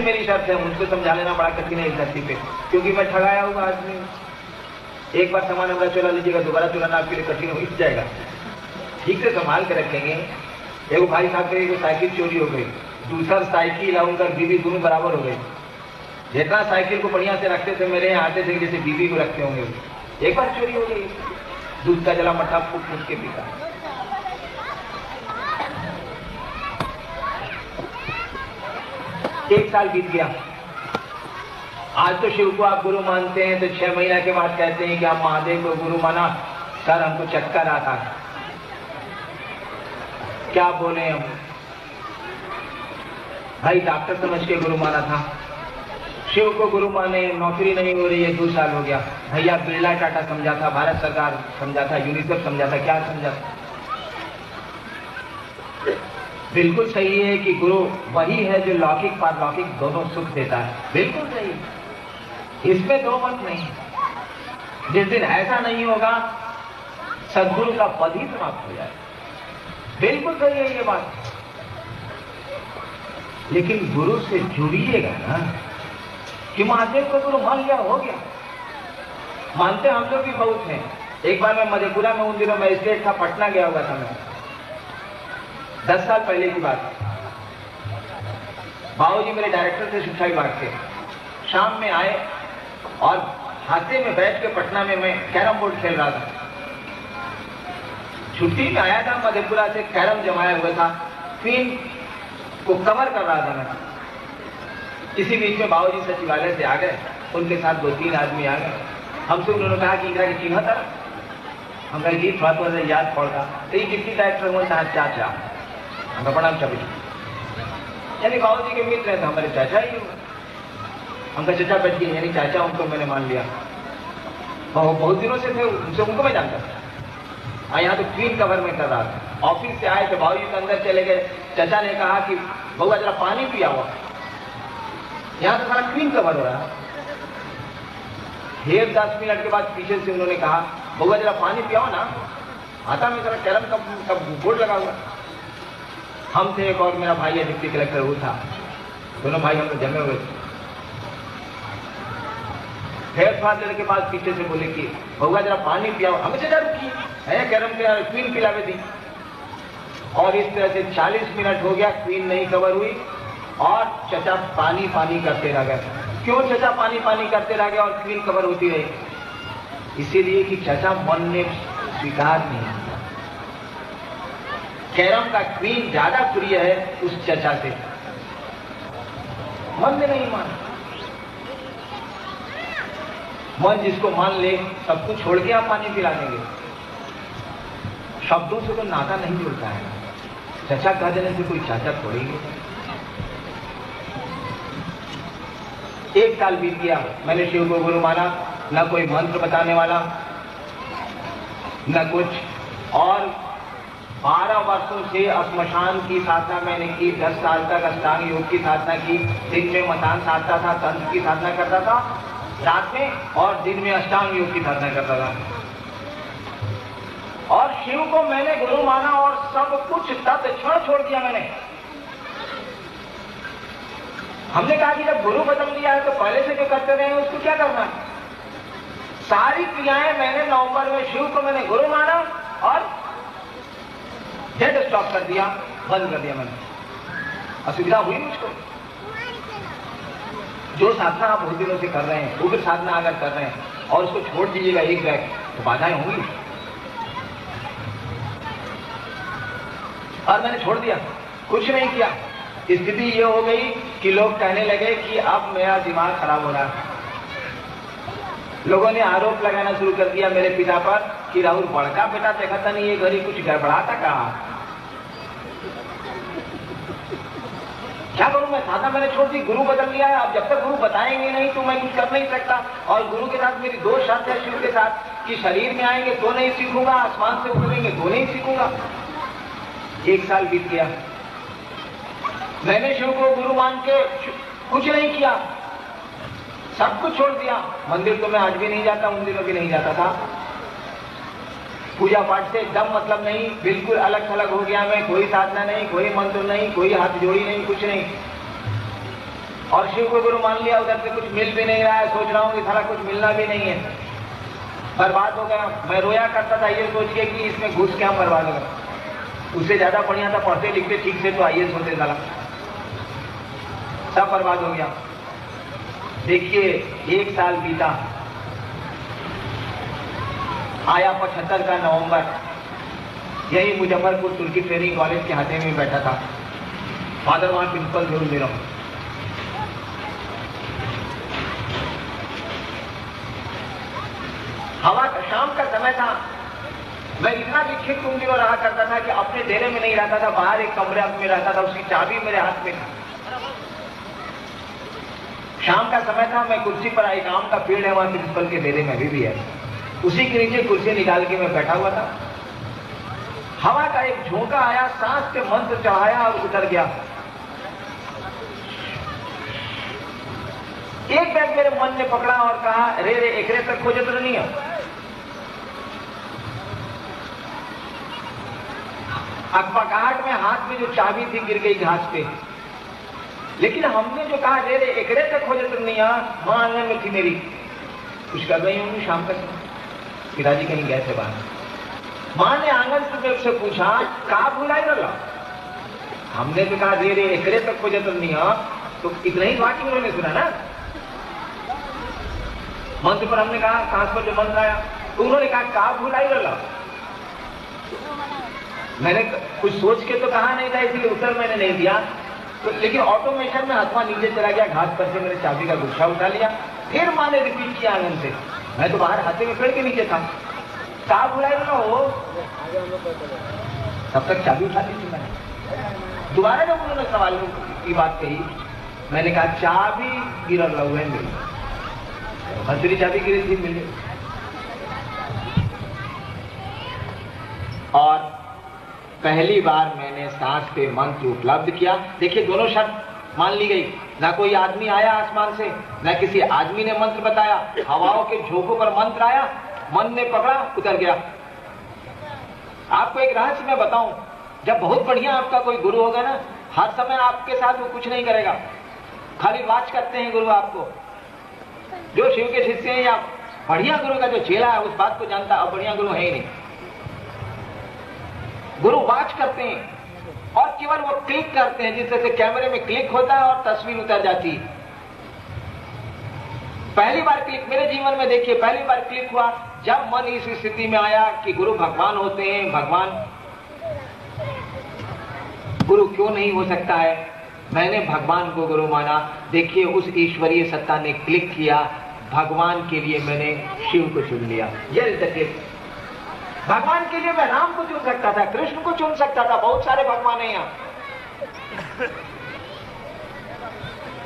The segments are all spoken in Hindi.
मेरी शर्त है, मुझको समझा लेना बड़ा कठिन है इस धरती पे, क्योंकि मैं ठगाया हुआ आदमी। एक बार सामान हमारा चुरा लीजिएगा, दोबारा चुराना आपके लिए कठिन हो जाएगा। ठीक से संभाल के रखेंगे। एगो भाई साहब के एगो साइकिल चोरी हो गई, दूसरा साइकिल और उनका बीवी दोनों बराबर हो गई। जितना साइकिल को बढ़िया से रखते थे, मेरे यहाँ आते थे जैसे बीवी को रखते होंगे। एक बार चोरी हो गई, दूध का जला मट्ठा फूट फूट के पीता। एक साल बीत गया। आज तो शिव को आप गुरु मानते हैं, तो 6 महीना के बाद कहते हैं कि आप महादेव को गुरु माना। सर हमको चक्कर आता है, क्या बोले हम। भाई डॉक्टर समझ के गुरु माना था, शिव को गुरु माने, नौकरी नहीं हो रही है, 2 साल हो गया। भैया बिरला टाटा समझा था, भारत सरकार समझा था, यूनिसेफ समझा था, क्या समझा था। बिल्कुल सही है कि गुरु वही है जो लौकिक पारलौकिक दोनों सुख देता है, बिल्कुल सही, इसमें दो मत नहीं। जिस दिन ऐसा नहीं होगा सदगुरु का पद ही समाप्त हो जाए, बिल्कुल सही है ये बात। लेकिन गुरु से जुड़िएगा ना, कि महादेव को गुरु मान लिया हो गया। मानते हम लोग भी बहुत हैं। एक बार मैं मधेपुरा में, उन दिनों मजिस्ट्रेट था, पटना गया हुआ था मैं, 10 साल पहले की बात। बाबूजी मेरे डायरेक्टर थे शिक्षा विभाग के। शाम में आए और हाथे में बैठ के पटना में मैं कैरम बोर्ड खेल रहा था। छुट्टी में आया था मधेपुरा से, कैरम जमाया हुआ था, क्वीन को कवर कर रहा था मैं। इसी बीच में बाबूजी सचिवालय से आ गए, उनके साथ 2-3 आदमी आ गए। हमसे उन्होंने कहा कि इंदिरा की चिन्ह था। हम कहे जी थोड़ा याद पड़ता, तो ये डिप्टी डायरेक्टर हुआ था चाचा, हम प्रणाम चाबी, यानी बाबूजी के मित्र हैं, तो हमारे चाचा ही हुआ। हम कहा चाचा बैठ गए, यानी चाचा उनको मैंने मान लिया। बहुत दिनों से थे, उनको मैं जानता था। यहाँ तो क्वीन कवर में कर रहा था। ऑफिस से आए तो बाबूजी के अंदर चले गए। चाचा ने कहा कि बउआ जरा पानी पिया हुआ, यहाँ तो सारा क्वीन कवर हो रहा है। 10 मिनट के बाद पीछे से उन्होंने कहा बउआ जरा पानी पियाओ ना, आता में जरा कैरम का बोर्ड लगा हुआ। हम थे, एक और मेरा भाई है डिप्टी कलेक्टर, वो था, दोनों भाई हम लोग जमे हुए थे। फिर बात देने के बाद पीछे से बोले कि बउआ जरा पानी पियाओ। हमें से रुकी है, कैरम के क्वीन पिलावे दी। और इस तरह से 40 मिनट हो गया, क्वीन नहीं कवर हुई और चचा पानी पानी करते रह गए। क्यों चचा पानी पानी करते रह गए और क्वीन कवर होती रही? इसीलिए कि चचा मन ने स्वीकार नहीं किया। कैरम का क्वीन ज्यादा प्रिय है उस चचा से, मन ने नहीं माना। मन जिसको मान ले सब कुछ छोड़ के आप पानी पिला देंगे। शब्दों से तो नाता नहीं जुड़ता है। चचा कह देने से कोई चाचा थोड़ी है। 1 साल बीत गया, मैंने शिव को गुरु माना, न कोई मंत्र बताने वाला न कुछ। और 12 वर्षों से श्मशान की साधना मैंने की। 10 साल तक अष्टांग योग की साधना की। दिन में मतान साधता था, तंत्र की साधना करता था रात में, और दिन में अष्टांग योग की साधना करता था। और शिव को मैंने गुरु माना और सब कुछ तत्क्षण छोड़ दिया मैंने। हमने कहा कि जब गुरु बदल दिया है तो पहले से जो करते रहे उसको क्या करना है। सारी क्रियाएं मैंने नवंबर में शिव को मैंने गुरु माना और डेड स्टॉप कर दिया, बंद कर दिया मैंने। असुविधा हुई मुझको। जो साधना आप बहुत दिनों से कर रहे हैं, उग्र साधना अगर कर रहे हैं और उसको छोड़ दीजिएगा एक बैग, तो बाधाएं होंगी। और मैंने छोड़ दिया, कुछ नहीं किया। स्थिति ये हो गई कि लोग कहने लगे कि अब मेरा दिमाग खराब हो रहा है। लोगों ने आरोप लगाना शुरू कर दिया मेरे पिता पर कि राहुल बड़का बेटा देखा था नहीं, ये घड़ी कुछ गड़बड़ाता कहा। क्या करूं मैं? साधना मैंने छोड़ दी, गुरु बदल लिया है। अब जब तक गुरु बताएंगे नहीं तो मैं कुछ कर नहीं सकता। और गुरु के साथ मेरी 2 शर्त है शिव के साथ कि शरीर में आएंगे तो नहीं सीखूंगा, आसमान से उतरेंगे तो नहीं सीखूंगा। 1 साल बीत गया, मैंने शिव को गुरु मान के कुछ नहीं किया, सब कुछ छोड़ दिया। मंदिर तो मैं आज भी नहीं जाता, उन दिनों भी नहीं जाता था। पूजा पाठ से एकदम मतलब नहीं, बिल्कुल अलग थलग हो गया मैं। कोई साधना नहीं, कोई मंत्र नहीं, कोई हाथ जोड़ी नहीं, कुछ नहीं। और शिव को गुरु मान लिया, उधर से कुछ मिल भी नहीं रहा है, सोच रहा हूँ कि सारा कुछ मिलना भी नहीं है, बर्बाद हो गया। मैं रोया करता था ये सोच के कि इसमें घुस क्या बर्बाद होगा, उससे ज्यादा बढ़िया था पढ़ते लिखते ठीक से तो आईएएस होते साला, सब बर्बाद हो गया। देखिए 1 साल बीता, आया 75 का नवंबर, यही मुजफ्फरपुर तुर्की ट्रेनिंग कॉलेज के हाथे में बैठा था, फादर वहां प्रिंसिपल जरूर दे रहा हूं। हवा शाम का समय था, मैं इतना विक्षिप्त उन दिनों रहा करता था कि अपने डेरे में नहीं रहता था, बाहर एक कमरे में रहता था, उसकी चाबी मेरे हाथ में था। शाम का समय था, मैं कुर्सी पर, एक आम का पेड़ है वहां प्रिंसिपल के डेरे में अभी भी है, उसी के नीचे कुर्सी निकाल के मैं बैठा हुआ था। हवा का एक झोंका आया, सांस पे मंत्र चढ़ाया और उतर गया। एक बैग मेरे मन ने पकड़ा और कहा, रे रे एकरे तक खोजे तो नहीं है। अकबकाहट में हाथ में जो चाबी थी गिर गई घास पे, लेकिन हमने जो कहा रे रे एकरे तक खोजे तो नहीं है, मां आंगन में थी मेरी, कुछ कर रही होंगी शाम का समय, पिताजी कहीं गए थे बाहर। मां ने आंगन से मेरे से पूछा, कहा भुलाई रहा? हमने तो कहा रे रे एकरे तक खोजे तो नहीं है, तो इतना ही बात उन्होंने सुना ना। मंत्र पर हमने कहा, सांस पर जो मंत्र आया, तो उन्होंने कहा भुलाई रहा? मैंने कुछ सोच के तो कहा नहीं था, इसलिए उत्तर मैंने नहीं दिया, तो लेकिन ऑटोमेशन में हाथवा नीचे चला गया, घास पर से मेरे चाबी का गुच्छा उठा लिया। फिर मां ने रिपीट किया आंगन से, मैं तो बाहर हाथे में पेड़ के नीचे था, कहा भुलाई रहा हो? तब तक चाबी उठा ली थी मैंने। दोबारा जब उन्होंने सवाल की बात कही, मैंने कहा चाबी गिरा हुआ है मेरी, मंत्री चाबी गिरी थी मिल गई। और पहली बार मैंने सांस पे मंत्र उपलब्ध किया। देखिए दोनों शर्त मान ली गई, ना कोई आदमी आया आसमान से, ना किसी आदमी ने मंत्र बताया, हवाओं के झोंकों पर मंत्र आया, मन ने पकड़ा, उतर गया। आपको एक रहस्य मैं बताऊं, जब बहुत बढ़िया आपका कोई गुरु होगा ना, हर समय आपके साथ वो कुछ नहीं करेगा, खाली वाच करते हैं गुरु आपको। जो शिव के शिष्य हैं या बढ़िया गुरु का जो चेला है उस बात को जानता, अब बढ़िया गुरु है ही नहीं। गुरु वाच करते हैं और केवल वो क्लिक करते हैं, जिससे से कैमरे में क्लिक होता है और तस्वीर उतर जाती है। पहली बार क्लिक मेरे जीवन में देखिए, पहली बार क्लिक हुआ जब मन इस स्थिति में आया कि गुरु भगवान होते हैं, भगवान गुरु क्यों नहीं हो सकता है। मैंने भगवान को गुरु माना। देखिए उस ईश्वरीय सत्ता ने क्लिक किया, भगवान के लिए मैंने शिव को चुन लिया। यह क्लिक। भगवान के लिए मैं राम को चुन सकता था, कृष्ण को चुन सकता था, बहुत सारे भगवान हैं यहाँ।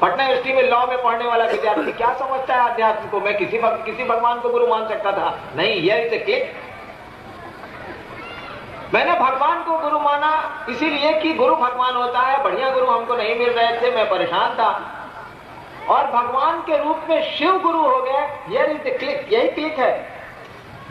पटना यूनिवर्सिटी में लॉ में पढ़ने वाला विद्यार्थी क्या समझता है अध्यात्म को? मैं किसी भगवान को गुरु मान सकता था? नहीं, यह क्लिक। मैंने भगवान को गुरु माना इसीलिए कि गुरु भगवान होता है, बढ़िया गुरु हमको नहीं मिल रहे थे, मैं परेशान था, और भगवान के रूप में शिव गुरु हो गए। यह क्लिक, यही क्लिक है।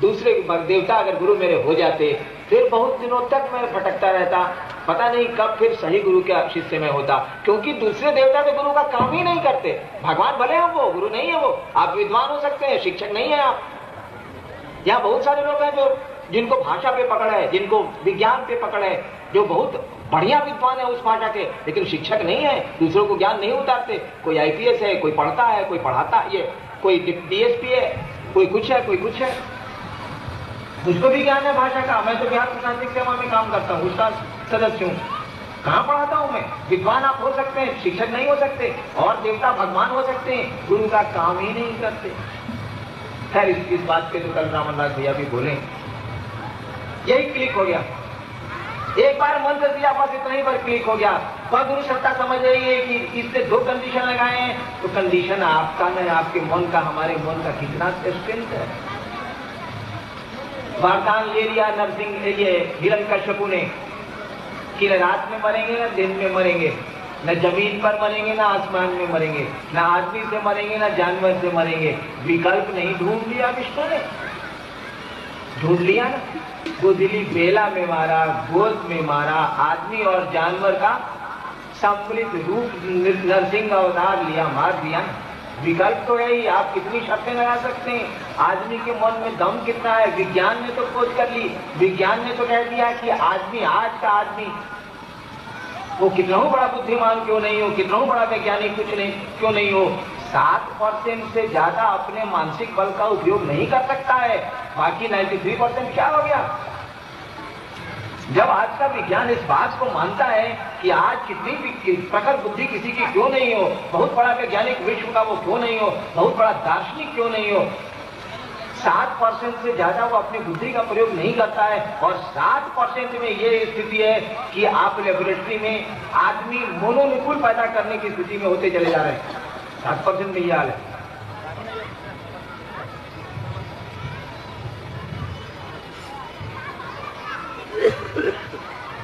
दूसरे देवता अगर गुरु मेरे हो जाते, फिर बहुत दिनों तक मैं भटकता रहता, पता नहीं कब फिर सही गुरु के शिष्य में होता, क्योंकि दूसरे देवता तो गुरु का काम ही नहीं करते। भगवान भले हैं, वो गुरु नहीं है। वो आप विद्वान हो सकते हैं, शिक्षक नहीं है आप। यहाँ बहुत सारे लोग हैं जो जिनको भाषा पे पकड़ है, जिनको विज्ञान पे पकड़ है, जो बहुत बढ़िया विद्वान है उस भाषा के, लेकिन शिक्षक नहीं है, दूसरों को ज्ञान नहीं उतारते। कोई आईपीएस है, कोई पढ़ता है, कोई पढ़ाता है, कोई डीएसपी है, कोई कुछ है, कोई कुछ है। मुझको भी ज्ञान है भाषा का, मैं तो बिहार प्रशासनिक सेवा में काम करता हूँ, उसका सदस्य हूँ। कहाँ पढ़ाता हूँ मैं? विद्वान आप हो सकते हैं, शिक्षक नहीं हो सकते, और देवता भगवान हो सकते हैं, गुरु का काम ही नहीं करते। खैर इस बात पे तो कल रामनलाल भैया भी बोले, यही क्लिक हो गया। एक बार मंत्र दिया, बस इतना ही पर क्लिक हो गया। पर गुरु सत्ता समझ रही है कि इससे 2 कंडीशन लगाए हैं, तो कंडीशन आपका न, आपके मन का, हमारे मन का कितना स्ट्रेंथ है। वरदान ले लिया नरसिंह, ये हिरण्यकश्यपु ने, कि न रात में मरेंगे न दिन में मरेंगे, न जमीन पर मरेंगे न आसमान में मरेंगे, न आदमी से मरेंगे न जानवर से मरेंगे। विकल्प नहीं ढूंढ लिया विष्णु ने, ढूंढ लिया ना। गोदिली बेला में मारा, गोद में मारा, आदमी और जानवर का सम्मिलित रूप नरसिंह अवतार लिया, मार दिया। विकल्प तो यही, आप कितनी शर्तें लगा सकते हैं? आदमी के मन में दम कितना है? विज्ञान ने तो खोज कर ली, विज्ञान ने तो कह दिया कि आदमी, आज का आदमी, वो कितना बड़ा बुद्धिमान क्यों नहीं हो, कितना बड़ा वैज्ञानिक कुछ नहीं क्यों नहीं हो, 7% से ज्यादा अपने मानसिक बल का उपयोग नहीं कर सकता है, बाकी 93% क्या हो गया? जब आज का विज्ञान इस बात को मानता है कि आज कितनी भी प्रखर बुद्धि किसी की क्यों नहीं हो, बहुत बड़ा वैज्ञानिक विश्व का वो क्यों नहीं हो, बहुत बड़ा दार्शनिक क्यों नहीं हो, 7% से ज्यादा वो अपनी बुद्धि का प्रयोग नहीं करता है, और 7% में ये स्थिति है कि आप लेबोरेटरी में आदमी मोनोनुकुल पैदा करने की स्थिति में होते चले जा रहे हैं। 7% में ये हाल है।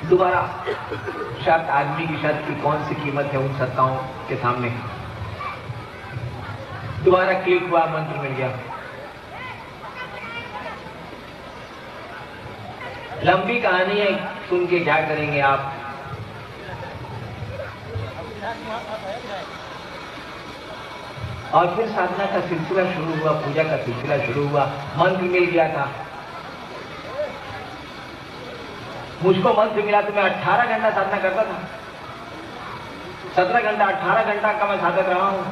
दोबारा शर्त, आदमी की शर्त की कौन सी कीमत है उन सत्ताओं के सामने? दोबारा क्लिक हुआ, मंत्र मिल गया। लंबी कहानी है, सुन के क्या करेंगे आप? और फिर साधना का सिलसिला शुरू हुआ, पूजा का सिलसिला शुरू हुआ, मंत्र मिल गया था। मुझको मंत्र मिला तो मैं 18 घंटा साधना करता था, 17 घंटा 18 घंटा का मैं साधक रहा हूं।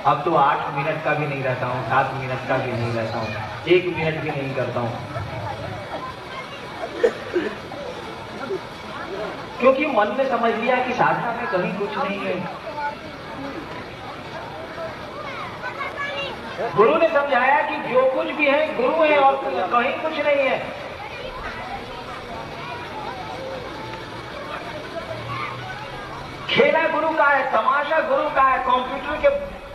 अब तो 8 मिनट का भी नहीं रहता हूं, 7 मिनट का भी नहीं रहता हूं, 1 मिनट भी नहीं करता हूं, क्योंकि मन ने समझ लिया कि साधना में कहीं कुछ नहीं है। गुरु ने समझाया कि जो कुछ भी है गुरु है और कहीं कुछ नहीं है। खेला गुरु का है, तमाशा गुरु का है, कंप्यूटर के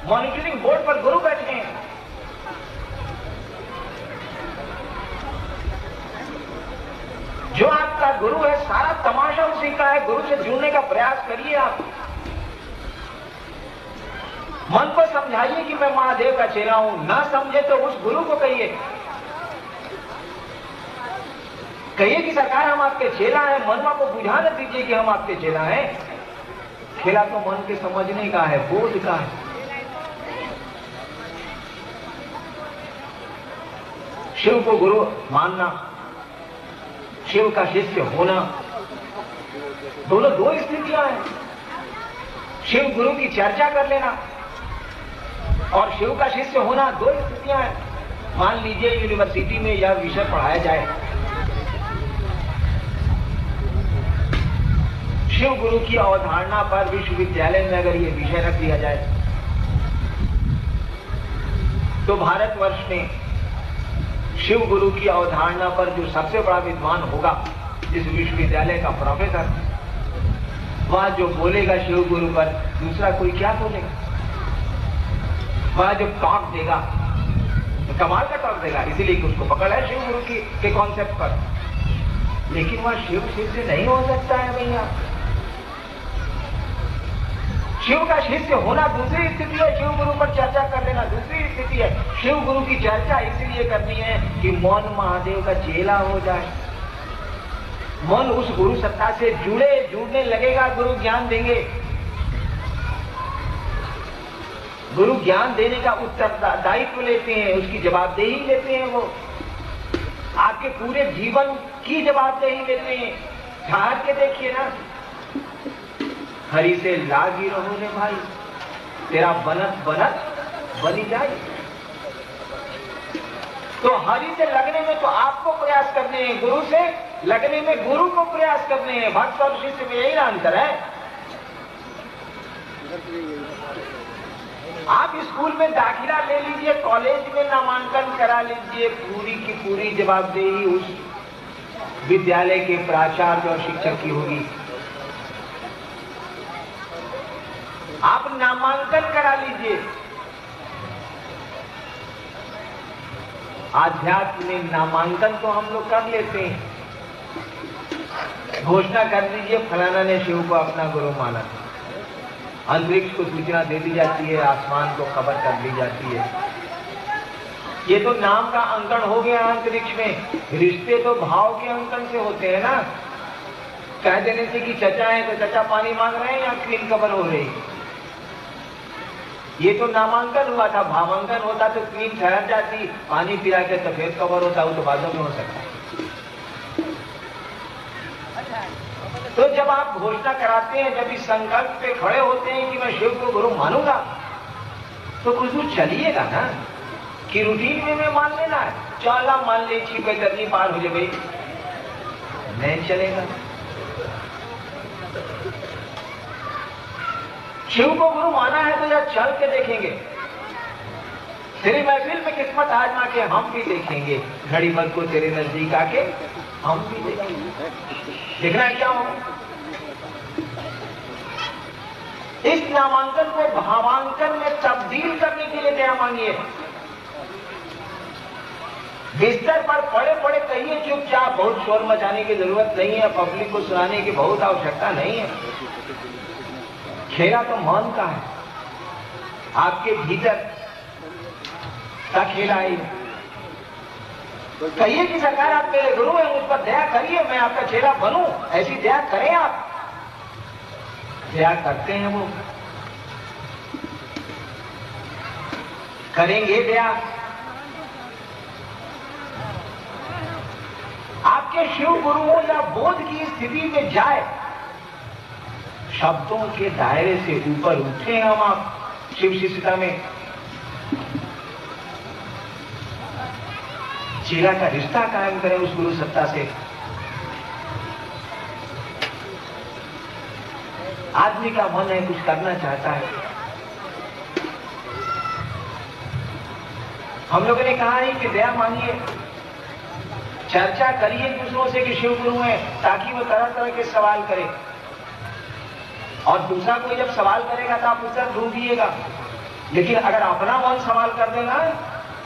मॉनिटरिंग बोर्ड पर गुरु बैठे हैं। जो आपका गुरु है, सारा तमाशा उसी का है। गुरु से जुड़ने का प्रयास करिए। आप मन को समझाइए कि मैं महादेव का चेला हूं, ना समझे तो उस गुरु को कहिए कि सरकार हम आपके चेला हैं। मनवा को बुझा न दीजिए कि हम आपके चेला हैं। खेला तो मन के समझने का है, बोध का है। शिव को गुरु मानना, शिव का शिष्य होना, दोनों दो स्थितियां हैं। शिव गुरु की चर्चा कर लेना और शिव का शिष्य होना, दो स्थितियां हैं। मान लीजिए यूनिवर्सिटी में यह विषय पढ़ाया जाए, शिव गुरु की अवधारणा पर विश्वविद्यालय में अगर ये विषय रख दिया जाए तो भारतवर्ष में शिव गुरु की अवधारणा पर जो सबसे बड़ा विद्वान होगा, इस विश्वविद्यालय का प्रोफेसर, वह जो बोलेगा शिव गुरु पर, दूसरा कोई क्या बोलेगा? वह जो टॉक देगा तो कमाल का टॉक देगा, इसीलिए कि उसको पकड़ है शिव गुरु के कॉन्सेप्ट पर। लेकिन वह शिव शिष्य नहीं हो सकता है भैया। शिव का शिष्य होना दूसरी स्थिति है, शिव गुरु पर चर्चा कर लेना दूसरी स्थिति है। शिव गुरु की चर्चा इसलिए करनी है कि मन महादेव का चेला हो जाए, मन उस गुरु सत्ता से जुड़ने लगेगा। गुरु ज्ञान देंगे, गुरु ज्ञान देने का उत्तरदायित्व लेते हैं, उसकी जवाबदेही लेते हैं। वो आपके पूरे जीवन की जवाबदेही लेते हैं। ठहर के देखिए ना, हरि से लागी रहो रे भाई, तेरा बनत बनी जाए। तो हरि से लगने में तो आपको प्रयास करने हैं, गुरु से लगने में गुरु को प्रयास करने हैं। भक्त और शिष्य में यही अंतर है। आप स्कूल में दाखिला ले लीजिए, कॉलेज में नामांकन करा लीजिए, पूरी की पूरी जवाबदेही उस विद्यालय के प्राचार्य और शिक्षक की होगी। आप नामांकन करा लीजिए, आध्यात्म में नामांकन तो हम लोग कर लेते हैं। घोषणा कर दीजिए फलाना ने शिव को अपना गुरु माना, अंतरिक्ष को सूचना दे दी जाती है, आसमान को खबर कर दी जाती है। ये तो नाम का अंकन हो गया अंतरिक्ष में। रिश्ते तो भाव के अंकन से होते हैं ना। कह देने से कि चचा है तो चचा पानी मांग रहे हैं या क्लीन कवर हो रही। ये तो नामांकन हुआ था, भावांकन होता तो क्लीन ठहर जाती, पानी पिला के सफेद कवर होता, वो तो बातों में हो सकता। तो जब आप घोषणा कराते हैं, जब इस संकल्प पे खड़े होते हैं कि मैं शिव को गुरु मानूंगा, तो कुछ कुछ चलिएगा ना, कि रूटीन में मैं मान लेना है, चाला मान ले छी बेदर्जी पार हो जाए, नहीं चलेगा। शिव को गुरु माना है तो जब चल के देखेंगे, तेरी महफिल में किस्मत आजमा के हम भी देखेंगे, घड़ी भर को तेरे नजदीक आके हम भी देखेंगे। देखना है क्या होगा। इस नामांकन को भावांकन में तब्दील करने के लिए दया मांगिए। बिस्तर पर पड़े पड़े कहिए चुपचाप, बहुत शोर मचाने की जरूरत नहीं है, पब्लिक को सुनाने की बहुत आवश्यकता नहीं है। खेला तो मन का है, आपके भीतर का खेला है। कहिए कि सरकार आप मेरे गुरु हैं, मुझ पर दया करिए, मैं आपका चेला बनूं, ऐसी दया करें आप। दया करते हैं वो, करेंगे दया। आपके शिव गुरुओं या बोध की स्थिति में जाए, शब्दों के दायरे से ऊपर उठे हम आप शिव शिष्यता में, चेला का रिश्ता कायम करें उस गुरु सत्ता से। आदमी का मन है, कुछ करना चाहता है। हम लोगों ने कहा है कि दया मांगिए, चर्चा करिए दूसरों से कि शिव गुरु हैं, ताकि वो तरह तरह के सवाल करें। और दूसरा कोई जब सवाल करेगा तो आप उत्तर ढूंढिएगा, लेकिन अगर अपना मन सवाल कर देना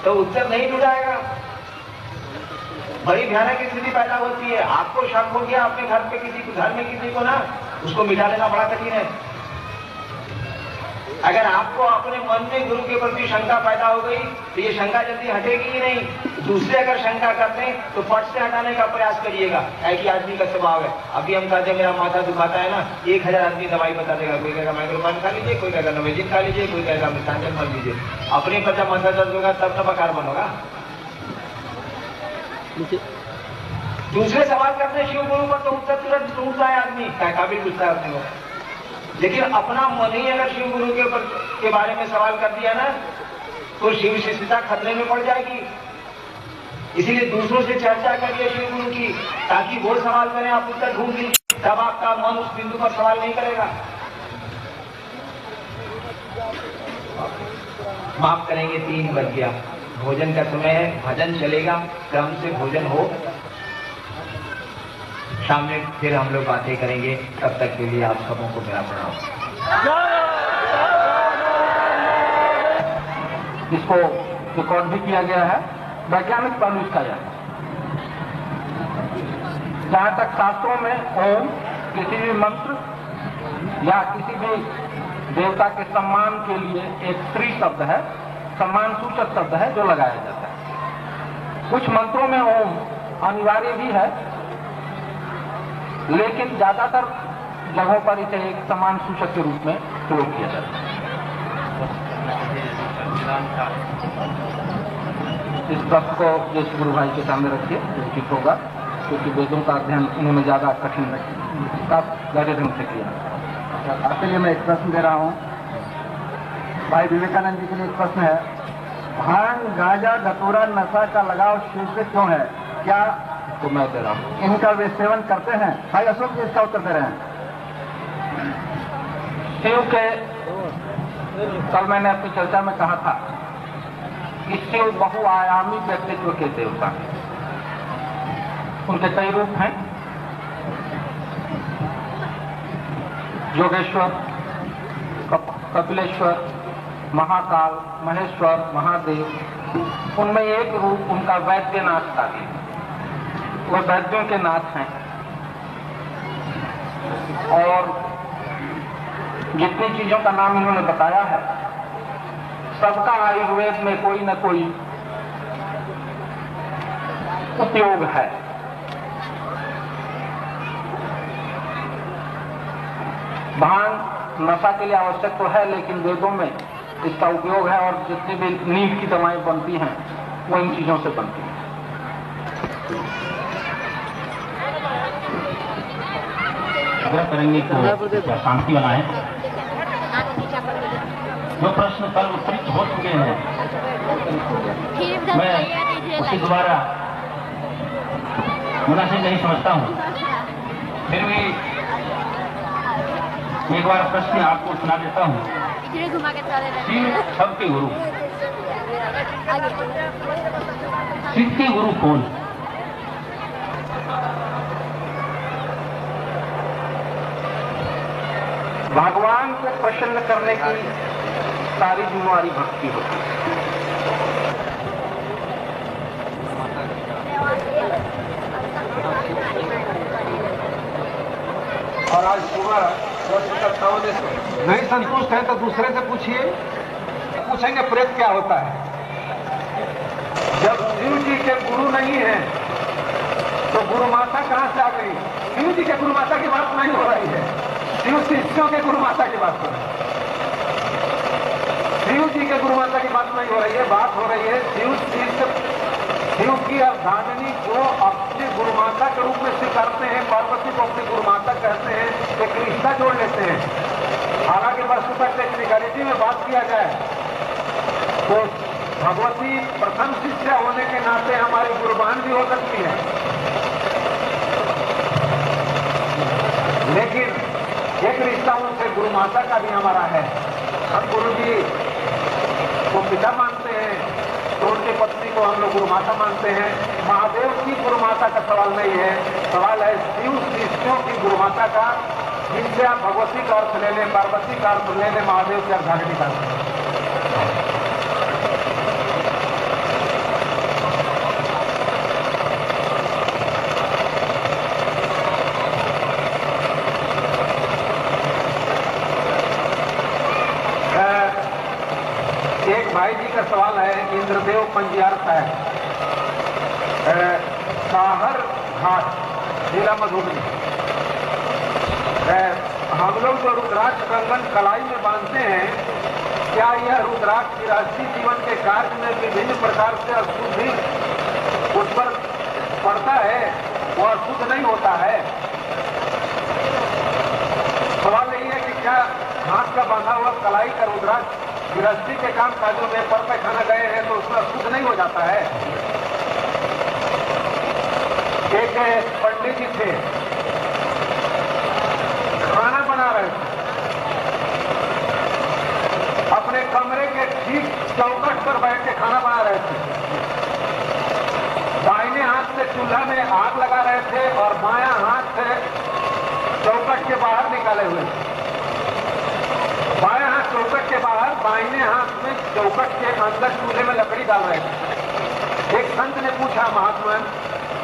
तो उत्तर नहीं ढूंढाएगा। बड़ी भयानक स्थिति पैदा होती है। आपको शक हो गया अपने घर पे किसी को, घर में किसी को ना, उसको मिटा लेना बड़ा कठिन है। अगर आपको अपने मन में गुरु के प्रति शंका पैदा हो गई तो ये शंका जल्दी हटेगी ही नहीं। दूसरे अगर शंका करते हैं तो फट से हटाने का प्रयास करिएगा, ऐसी आदमी का स्वभाव है। अभी हम कहते हैं मेरा माथा दुखाता है ना, 1000 आदमी दवाई बता देगा। कोई कहेगा माइक्रोफान खा लीजिए, कोई कहेगा नोवेजिन खा लीजिए, कोई कहेगा मिथांजन मत लीजिए। अपने पर जब माथा दर्द होगा तब तो बकार बनोगा। दूसरे सवाल करते हैं शिव गुरु पर तो उत्तर तुरंत ढूंढता है आदमी, क्या काबिल पूछता है अपने को। लेकिन अपना मन ही अगर शिव गुरु के बारे में सवाल कर दिया ना, तो शिव शिष्यता खतरे में पड़ जाएगी। इसीलिए दूसरों से चर्चा करिए शिव गुरु की, ताकि वो सवाल करें, आप उत्तर ढूंढ लीजिए, तब आपका मन उस बिंदु पर सवाल नहीं करेगा। माफ करेंगे, 3 बज गया, भोजन का समय है, भजन चलेगा, क्रम से भोजन हो। शाम में फिर हम लोग बातें करेंगे। तब तक के लिए आप सबों को मेरा प्रणाम। इसको रिकॉर्ड भी किया गया है, वैज्ञानिक पहलू इसका है। जहां तक शास्त्रों में ओम किसी भी मंत्र या किसी भी देवता के सम्मान के लिए एक स्त्री शब्द है, सम्मान सूचक शब्द है जो लगाया जाता है। कुछ मंत्रों में ओम अनिवार्य भी है, लेकिन ज्यादातर जगहों पर इसे एक सम्मान सूचक के रूप में प्रयोग किया जाता है। इस प्रश्न को जिस गुरु भाई के सामने रखिए उचित होगा, क्योंकि वेदों का अध्ययन उन्होंने ज्यादा कठिन गहरे ढंग से किया। आपके लिए मैं एक प्रश्न दे रहा हूँ। भाई विवेकानंद जी के लिए एक प्रश्न है, भांग गांजा धतूरा नशा का लगाव शिव से क्यों है? क्या तो मैं दे रहा हूँ, इनका वे सेवन करते हैं? भाई अशोक जी इसका उत्तर दे रहे हैं। शिव के, कल मैंने अपनी चर्चा में कहा था कि शिव बहुआयामी व्यक्तित्व के देवता हैं। उनके कई रूप हैं, योगेश्वर, कपिलेश्वर, महाकाल, महेश्वर, महादेव। उनमें एक रूप उनका वैद्यनाथ का भी, वो वैद्यों के नाथ हैं। और जितनी चीजों का नाम इन्होंने बताया है, सबका आयुर्वेद में कोई न कोई उपयोग है। भांग नशा के लिए आवश्यक तो है, लेकिन वेदों में इसका उपयोग है और जितनी भी नींद की दवाएं बनती हैं वो इन चीजों से बनती हैं। आग्रह करेंगे कि शांति बनाए। जो प्रश्न कल उत्तरित हो चुके हैं मैं उसके दोबारा मुनासिब नहीं समझता हूँ, फिर भी एक बार प्रश्न आपको सुना देता हूँ। शिव सबके गुरु, शिव के गुरु कौन? भगवान को प्रसन्न करने की सारी जिम्मेवारी भक्ति होती है। और आज सुबह नहीं संतुष्ट है तो दूसरे से पूछिए, पूछेंगे प्रेत क्या होता है। जब शिव जी के गुरु नहीं है तो गुरु माता कहां से आ गई? शिव जी के गुरु माता की बात नहीं हो रही है, शिव शिष्यों के गुरु माता की बात हो रही है। शिव जी के गुरु माता की बात नहीं हो रही है, बात हो रही है शिव शिष्य शिव की अर्धांगिनी को अपने गुरु माता के रूप में स्वीकारते हैं, पार्वती को अपनी गुरु माता कहते हैं, एक रिश्ता जोड़ लेते हैं। हालांकि वस्तुतः टेक्निकलिटी में बात किया जाए तो भगवती प्रथम शिष्या होने के नाते हमारी गुरुबान भी हो सकती है, लेकिन एक रिश्ता उनसे गुरु माता का भी हमारा है। हम गुरु जी को पिता मानते हैं तो उनकी पत्नी को हम लोग गुरु माता मानते हैं। महादेव की गुरु माता का सवाल नहीं है, सवाल है शिव शिष्यों की गुरु माता का, जिनसे आप भगवती का अर्थ ले लें, पार्वती का अर्थ ले लें, महादेव की अर्धांगिनी का अर्थ। एक भाई जी का सवाल है, इंद्रदेव पंजियार साहब, साहर घाट, जिला मधुबनी। हम लोग जो रुद्राक्ष कंगन कलाई में बांधते हैं, क्या यह रुद्राक्ष गृहस्थी जीवन के कार्य में विभिन्न प्रकार से अशुद्धि उस पर पड़ता है, वो अशुद्ध नहीं होता है? सवाल यही है कि क्या हाथ का बांधा हुआ कलाई का रुद्राक्ष गृहस्थी के काम काजों में पर पैखाना गए हैं तो उसमें अशुद्ध नहीं हो जाता है? एक पंडित जी थे, खाना बना रहे थे, अपने कमरे के ठीक चौखट पर बैठ के खाना बना रहे थे। दाहिने हाथ से चूल्हा में आग लगा रहे थे और बायां हाथ से चौखट के बाहर निकाले हुए थे। बायां हाथ चौखट के बाहर, दाहिने हाथ में चौखट के अंदर चूल्हे में लकड़ी डाल रहे थे। एक संत ने पूछा, महात्मा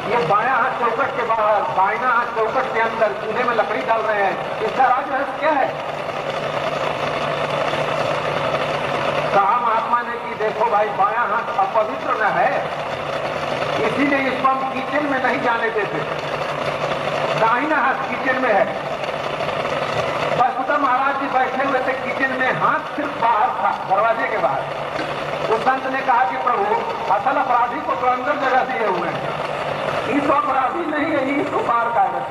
ये बायां हाथ चौखट के बाहर, दाहिना हाथ चौखट के अंदर चूल्हे में लकड़ी डाल रहे हैं, इसका राज रहस्य क्या है? कहा महात्मा ने कि देखो भाई, बायां हाथ अपवित्र न है, इसीलिए इसको हम किचन में नहीं जाने देते, दाहिना हाथ किचन में है। वस्तुतः महाराज जी बैठे हुए थे किचन में, हाथ सिर्फ बाहर था, दरवाजे के बाहर। उस संत ने कहा कि प्रभु, असल अपराधी को तो अंदर जगह दिए हुए हैं, ये तो अपराधी नहीं है, ये तो बाहर का है।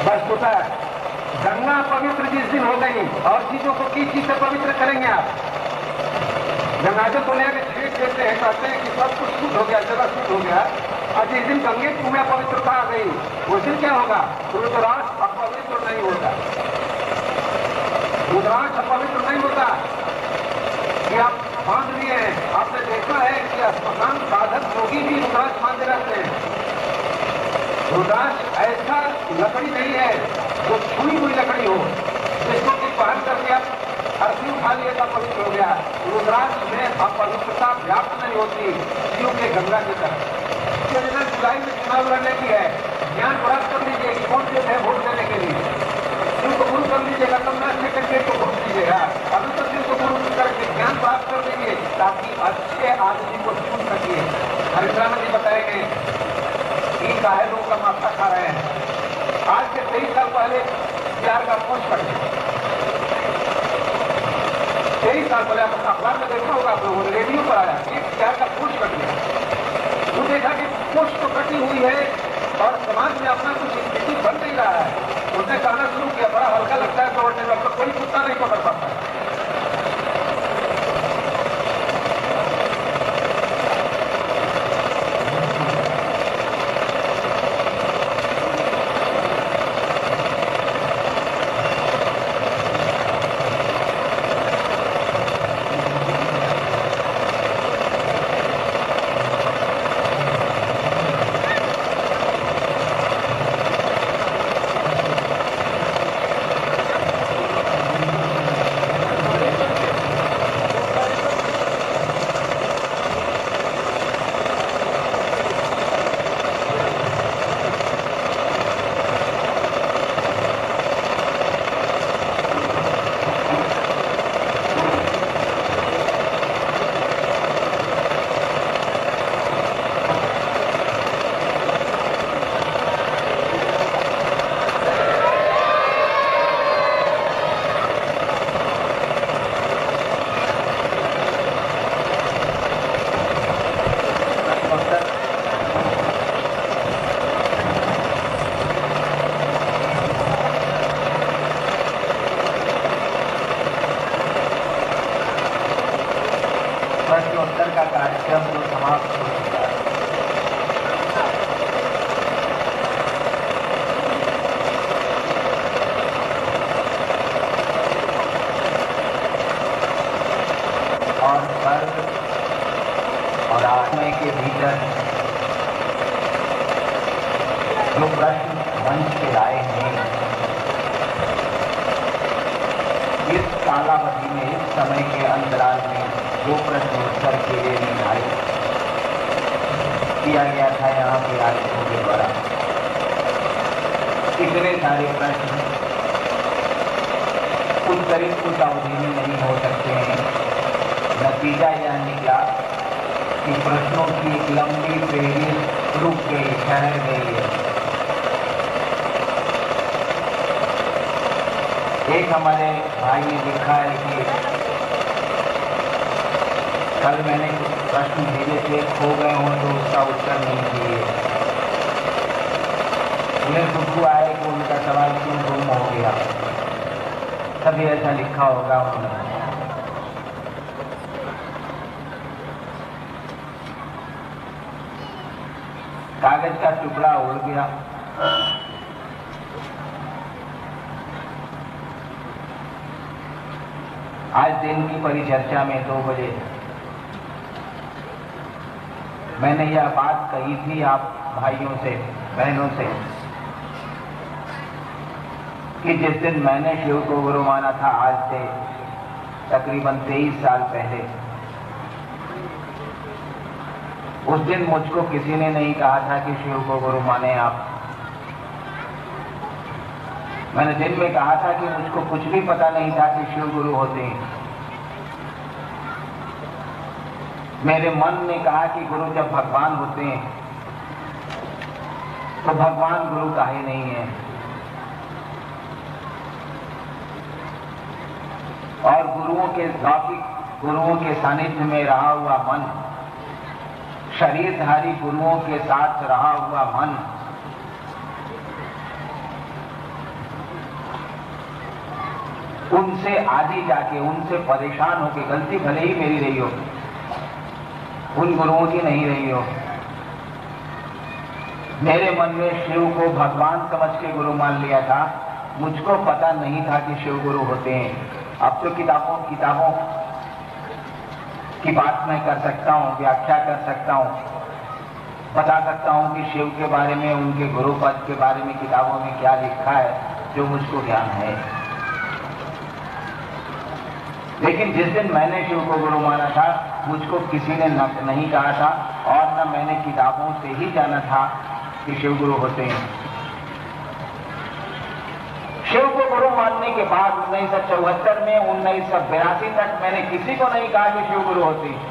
वस्तुतः गंगा पवित्र जिस दिन हो गई, और चीजों को किस चीज से पवित्र करेंगे आप? गंगाजल को लेकर छीट देते हैं, कहते हैं कि सब कुछ शुद्ध हो गया, जगह शुद्ध हो गया, और जिस दिन गंगे में पवित्रता आ गई उस दिन क्या होगा? रुद्राक्ष अपवित्र नहीं होता, रुद्राक्ष अपवित्र नहीं होता। कि आप बांध लिए हैं, आपने देखा है कि अस्पताल साधक योगी भी रुद्राक्ष बांधे रहते हैं। रुद्राक्ष ऐसा लकड़ी नहीं है जो छुई हुई लकड़ी हो, जिसको कि पहन करके आप अर्थी उठा लिए तो पवित्र हो गया। रुद्राक्ष में अपवित्रता व्याप्त नहीं होती, शिव के गंगा की तरह। जुलाई में चुनाव लड़ने की है, ज्ञान प्राप्त कर लीजिए कि कौन से है वोट देने के लिए, शिव को गुरु कर लीजिएगा, तब ना अच्छे कैंडिडेट को वोट दीजिएगा। अभी तो शिव को गुरु करके ज्ञान प्राप्त कर लीजिए ताकि अच्छे आदमी को चुन सकिए। हरिश्रामन जी बताएंगे इन साहेबों का माथा खा रहे हैं। आज से 23 साल पहले प्यार का पोस्ट कर दिया। 23 साल पहले आप अखबार में देखा होगा, आप लोगों ने रेडियो पर आया एक प्यार का पोस्ट कर दिया। वो देखा कि पोस्ट तो कटी हुई है और समाज में अपना कुछ स्थिति बन नहीं रहा है। उसने कहना शुरू किया, बड़ा हल्का लगता है दौड़ने में, अब कोई कुत्ता नहीं पकड़ पाता है। प्रश्नोत्तर का कार्यक्रम तो समाप्त हो चुका है। और स्वर्ग और आत्मा के भीतर जो प्रश्न मंच पे आए हैं, इस कालावधि में, इस समय के अंतराल में जो प्रश्नोत्तर के लिए निर्धारित किया गया था यहाँ के आयोजकों के द्वारा, इतने सारे प्रश्न उत्तरित कुछ अवधि में नहीं हो सकते हैं। नतीजा यह निकला कि प्रश्नों की एक लंबी फेरी रुक गई, ठहर गई है। एक हमारे भाई ने लिखा है कि कल मैंने कुछ प्रश्न भेजे थे, खो गए हों तो उसका उत्तर नहीं दिए। उन्हें दुख हुआ है कि उनका सवाल क्यों गुम हो गया। तभी ऐसा लिखा होगा उन्होंने। कागज का टुकड़ा उड़ गया। आज दिन की परिचर्चा में 2 बजे मैंने यह बात कही थी आप भाइयों से, बहनों से, कि जिस दिन मैंने शिव को गुरु माना था, आज से तकरीबन 23 साल पहले, उस दिन मुझको किसी ने नहीं कहा था कि शिव को गुरु माने आप। मैंने दिन में कहा था कि मुझको कुछ भी पता नहीं था कि शिव गुरु होते हैं। मेरे मन ने कहा कि गुरु जब भगवान होते हैं तो भगवान गुरु काहे नहीं है। और गुरुओं के सानिध्य में रहा हुआ मन, शरीरधारी गुरुओं के साथ रहा हुआ मन, उनसे आगे जाके, उनसे परेशान होके, गलती भले ही मेरी रही हो, उन गुरुओं की नहीं रही हो, मेरे मन में शिव को भगवान समझ के गुरु मान लिया था। मुझको पता नहीं था कि शिव गुरु होते हैं। अब तो किताबों की बात मैं कर सकता हूँ, व्याख्या कर सकता हूँ, बता सकता हूँ कि शिव के बारे में, उनके गुरु पद के बारे में किताबों में क्या लिखा है, जो मुझको ज्ञान है। लेकिन जिस दिन मैंने शिव को गुरु माना था, मुझको किसी ने नहीं कहा था और न मैंने किताबों से ही जाना था कि शिव गुरु होते हैं। शिव को गुरु मानने के बाद 1974 में 1982 तक मैंने किसी को नहीं कहा कि शिव गुरु होते हैं।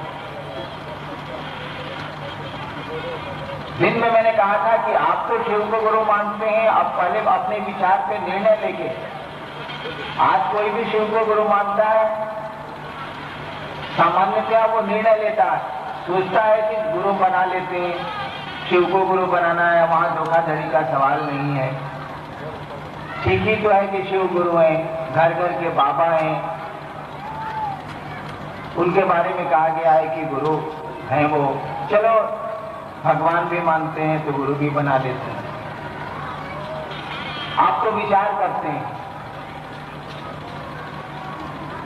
दिन में मैंने कहा था कि आप तो शिव को गुरु मानते हैं, अब पहले अपने विचार पे निर्णय लेके, आज कोई भी शिव को गुरु मानता है, सामान्यतया वो निर्णय लेता है, सोचता है कि गुरु बना लेते हैं, शिव को गुरु बनाना है, वहां धोखाधड़ी का सवाल नहीं है। ठीक ही तो है कि शिव गुरु हैं, घर घर के बाबा हैं, उनके बारे में कहा गया है कि गुरु हैं वो, चलो भगवान भी मानते हैं तो गुरु भी बना लेते हैं। आप तो विचार करते हैं,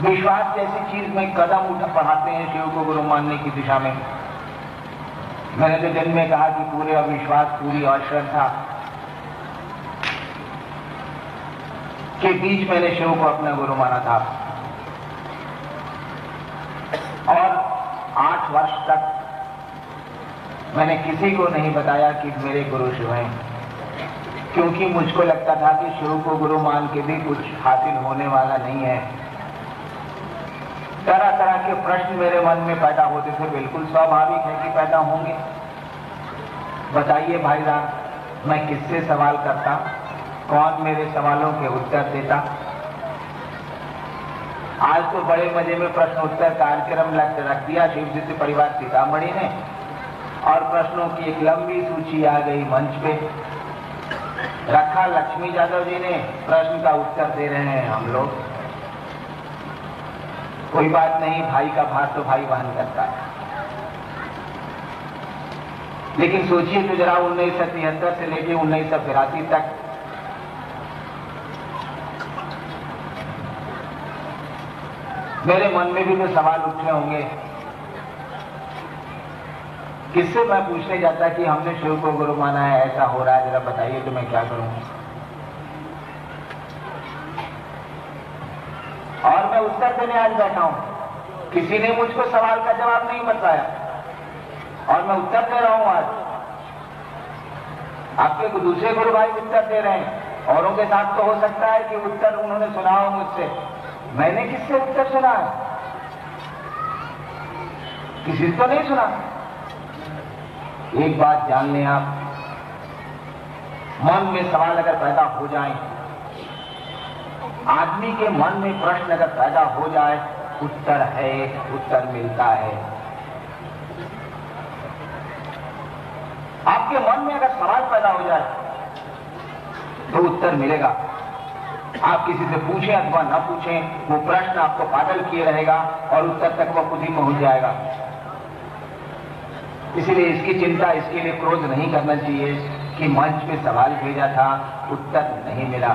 विश्वास जैसी चीज में कदम बढ़ाते हैं शिव को गुरु मानने की दिशा में। मैंने तो दिन में कहा कि पूरे अविश्वास, पूरी अश्रद्धा के बीच मैंने शिव को अपना गुरु माना था, और 8 वर्ष तक मैंने किसी को नहीं बताया कि मेरे गुरु शिव हैं, क्योंकि मुझको लगता था कि शिव को गुरु मान के भी कुछ हासिल होने वाला नहीं है। तरह तरह के प्रश्न मेरे मन में पैदा होते थे, बिल्कुल स्वाभाविक है कि पैदा होंगे। बताइए भाई साहब, मैं किससे सवाल करता, कौन मेरे सवालों के उत्तर देता? आज तो बड़े मजे में प्रश्न उत्तर कार्यक्रम रख दिया शिव जित परिवार सीतामढ़ी ने, और प्रश्नों की एक लंबी सूची आ गई मंच पे, रखा लक्ष्मी यादव जी ने, प्रश्न का उत्तर दे रहे हैं हम लोग। कोई बात नहीं, भाई का भार तो भाई वहन करता है। लेकिन सोचिए तो जरा 1973 से लेकर 1983 तक मेरे मन में भी तो सवाल उठे होंगे। किससे मैं पूछने जाता कि हमने शिव को गुरु माना है, ऐसा हो रहा है, जरा बताइए तो मैं क्या करूं। और मैं उत्तर देने आज बैठा हूं, किसी ने मुझको सवाल का जवाब नहीं बताया और मैं उत्तर दे रहा हूं। आज आपके दूसरे गुरु भाई उत्तर दे रहे हैं, औरों के साथ तो हो सकता है कि उत्तर उन्होंने सुना हो मुझसे, मैंने किससे उत्तर सुना है? किसी से तो नहीं सुना। एक बात जान लें आप, मन में सवाल अगर पैदा हो जाए, आदमी के मन में प्रश्न अगर पैदा हो जाए, उत्तर है, उत्तर मिलता है। आपके मन में अगर सवाल पैदा हो जाए तो उत्तर मिलेगा। आप किसी से पूछें अथवा न पूछें, वो प्रश्न आपको पागल किए रहेगा और उत्तर तक वो खुद ही पहुंच जाएगा। इसीलिए इसकी चिंता, इसके लिए क्रोध नहीं करना चाहिए कि मंच पे सवाल भेजा था, उत्तर नहीं मिला।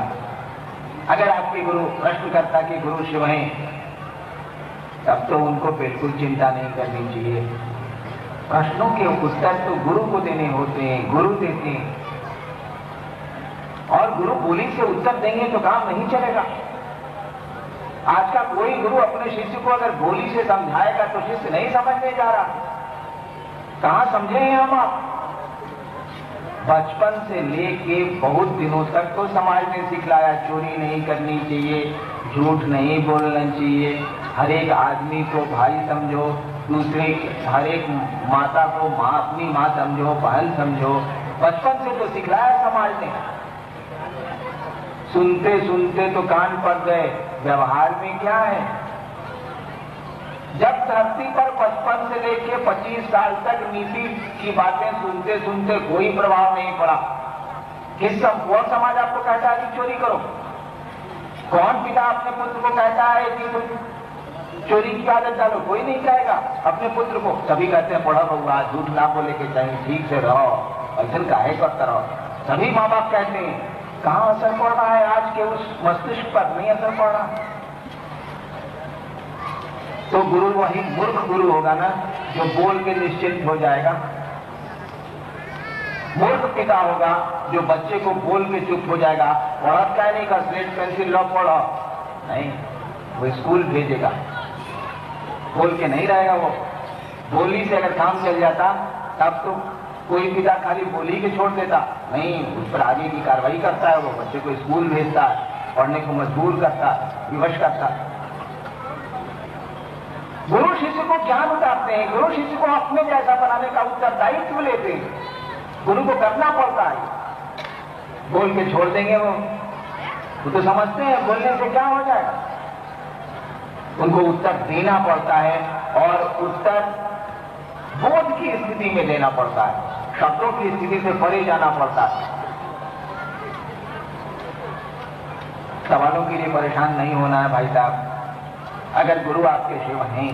अगर आपके गुरु प्रश्नकर्ता के गुरु शिव हैं, तब तो उनको बिल्कुल चिंता नहीं करनी चाहिए। प्रश्नों के उत्तर तो गुरु को देने होते हैं, गुरु देते हैं, और गुरु बोली से उत्तर देंगे तो काम नहीं चलेगा। आज का कोई गुरु अपने शिष्य को अगर बोली से समझाएगा तो शिष्य नहीं समझने जा रहा। कहां समझे हैं हम आप? बचपन से लेके बहुत दिनों तक तो समाज ने सिखलाया, चोरी नहीं करनी चाहिए, झूठ नहीं बोलना चाहिए, हर एक आदमी को भाई समझो, दूसरे हर एक माता को माँ, अपनी माँ समझो, बहन समझो। बचपन से तो सिखलाया समाज ने। सुनते सुनते तो कान पड़ गए, व्यवहार में क्या है? जब धरती पर 55 से लेकर 25 साल तक नीति की बातें सुनते सुनते कोई प्रभाव नहीं पड़ा, कौन समाज आपको कहता है कि चोरी करो? कौन पिता अपने पुत्र को कहता है कि तुम चोरी की आदत डालो? कोई नहीं कहेगा अपने पुत्र को। सभी कहते हैं पढ़ो बउआ, झूठ ना बोले के चाहिए, ठीक से रहो, ऐसा काहे करता रहो। सभी माँ बाप कहते हैं। कहां असर पड़ रहा है आज के उस मस्तिष्क पर? नहीं असर पड़ रहा। तो गुरु वही मूर्ख गुरु होगा ना, जो बोल के निश्चिंत हो जाएगा। मूर्ख पिता होगा जो बच्चे को बोल के चुप हो जाएगा। पढ़त क्या नहीं का, स्लेट पेंसिल लो पढ़ो, नहीं, वो स्कूल भेजेगा, बोल के नहीं रहेगा। वो बोली से अगर काम चल जाता तब तो कोई पिता खाली बोली के छोड़ देता, नहीं, उस पर आगे की कार्रवाई करता है। वो बच्चे को स्कूल भेजता है, पढ़ने को मजबूर करता है, विवश करता है। गुरु शिष्य को ज्ञान उतारते हैं, गुरु शिष्य को अपने जैसा बनाने का उत्तरदायित्व लेते हैं। गुरु को करना पड़ता है। बोल के छोड़ देंगे वो तो समझते हैं बोलने से क्या हो जाएगा। उनको उत्तर देना पड़ता है और उत्तर बोध की स्थिति में देना पड़ता है, शब्दों की स्थिति से परे जाना पड़ता है। सवालों के लिए परेशान नहीं होना है भाई साहब। अगर गुरु आपके शिव हैं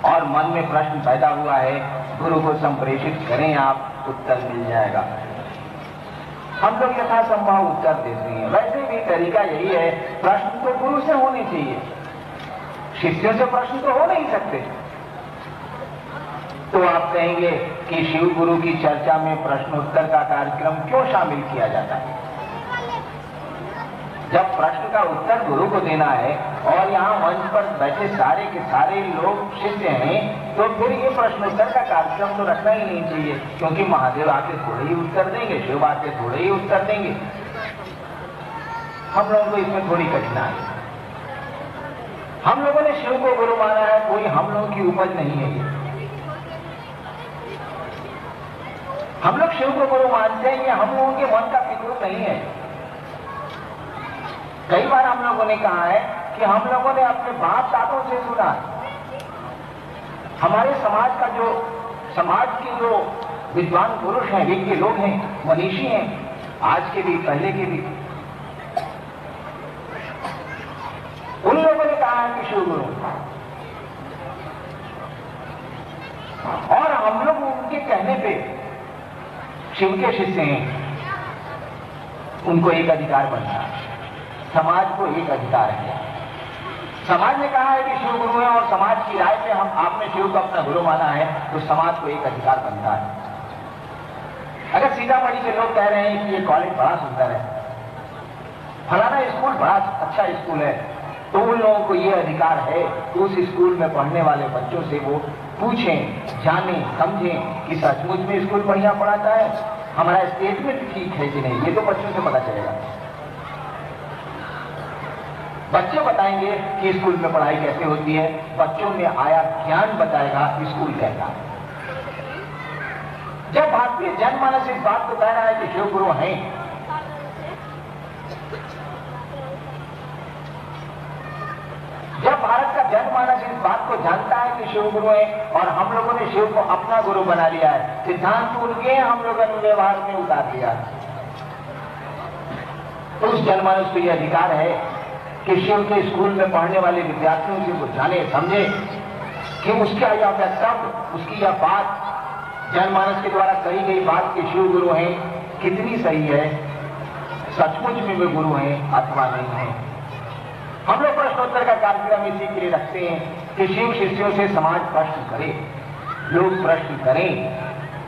और मन में प्रश्न पैदा हुआ है, गुरु को संप्रेषित करें आप, उत्तर मिल जाएगा। हम लोग यथासंभव उत्तर देते हैं। वैसे भी तरीका यही है, प्रश्न तो गुरु से होने चाहिए, शिष्यों से प्रश्न तो हो नहीं सकते। तो आप कहेंगे कि शिव गुरु की चर्चा में प्रश्नोत्तर का कार्यक्रम क्यों शामिल किया जाता है? जब प्रश्न का उत्तर गुरु को देना है और यहाँ मंच पर बैठे सारे के सारे लोग शिष्य हैं, तो फिर ये प्रश्नोत्तर का कार्यक्रम तो रखना ही नहीं चाहिए, क्योंकि महादेव आके थोड़े ही उत्तर देंगे, शिव आके थोड़े ही उत्तर देंगे। हम लोगों को इसमें थोड़ी कठिनाई है। हम लोगों ने शिव को गुरु माना है, कोई हम लोगों की उपज नहीं है ये। हम लोग शिव को गुरु मानते हैं, ये हम लोगों के मन का फिक्र नहीं है। कई बार हम लोगों ने कहा है कि हम लोगों ने अपने बाप दादों से सुना, हमारे समाज के जो विद्वान पुरुष हैं, विज्ञ लोग हैं, मनीषी हैं, आज के भी पहले के भी, उन लोगों ने कहा है कि शिव गुरु, और हम लोग उनके कहने पे शिव के शिष्य हैं, उनको एक अधिकार बनता है। समाज को एक अधिकार है। समाज ने कहा है कि शिव गुरु है और समाज की राय पे आपने शिव को अपना गुरु माना है, तो समाज को एक अधिकार बनता है। अगर सीतामढ़ी के लोग कह रहे हैं कि ये कॉलेज बड़ा सुंदर है, फलाना स्कूल बड़ा अच्छा स्कूल है, तो उन लोगों को ये अधिकार है कि उस स्कूल में पढ़ने वाले बच्चों से वो पूछें, जानें, समझें कि सचमुच में स्कूल बढ़िया पढ़ाता है, हमारा स्टेटमेंट ठीक है कि नहीं, ये तो बच्चों से पता चलेगा। बच्चे बताएंगे कि स्कूल में पढ़ाई कैसे होती है, बच्चों में आया ज्ञान बताएगा स्कूल कैसा है। जब भारतीय जनमानस इस बात को कह रहा है कि शिव गुरु हैं, जब भारत का जनमानस इस बात को जानता है कि शिव गुरु है और हम लोगों ने शिव को अपना गुरु बना लिया है, सिद्धांत उनके हम लोगों ने व्यवहार में उतार दिया, तो उस जनमानस को यह अधिकार है कि शिव के स्कूल में पढ़ने वाले विद्यार्थियों से वो जाने समझे कि उसका यह वक्तव्य, उसकी यह बात, जनमानस के द्वारा कही गई बात कि शिव गुरु हैं, कितनी सही है, सचमुच में वे गुरु हैं अथवा नहीं है। हम लोग प्रश्नोत्तर का कार्यक्रम इसी के लिए रखते हैं कि शिव शिष्यों से समाज प्रश्न करे, लोग प्रश्न करें,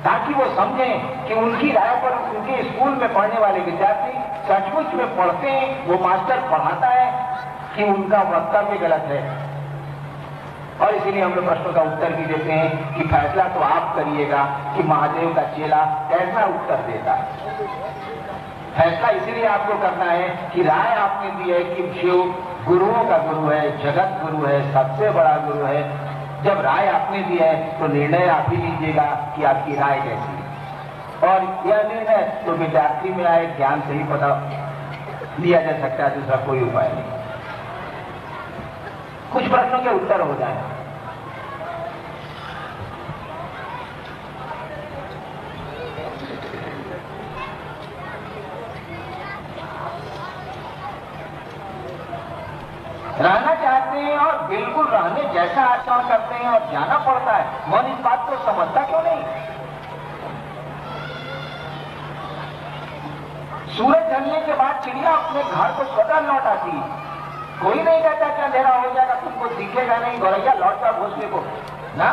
ताकि वो समझें कि उनकी राय पर उनके स्कूल में पढ़ने वाले विद्यार्थी सचमुच में पढ़ते हैं, वो मास्टर पढ़ाता है कि उनका वक्तव्य गलत है। और इसीलिए हम लोग प्रश्नों का उत्तर भी देते हैं कि फैसला तो आप करिएगा कि महादेव का चेला कैसा उत्तर देता है। फैसला इसीलिए आपको करना है कि राय आपने दी है कि शिव गुरुओं का गुरु है, जगत गुरु है, सबसे बड़ा गुरु है। जब राय आपने दी है तो निर्णय आप ही लीजिएगा कि आपकी राय कैसी है, और यह निर्णय तो विद्यार्थी में आए ज्ञान से ही पता लिया जा सकता है, दूसरा कोई उपाय नहीं। कुछ प्रश्नों के उत्तर हो जाए। रहना चाहते हैं और बिल्कुल रहने जैसा आचरण करते हैं और जाना पड़ता है, मन इस बात को समझता क्यों नहीं? सूरज ढलने के बाद चिड़िया अपने घर को स्वतः लौट आती है, कोई नहीं कहता कि अंधेरा हो जाएगा, तुमको दिखेगा नहीं, गौरैया लौट कर घोसले को ना।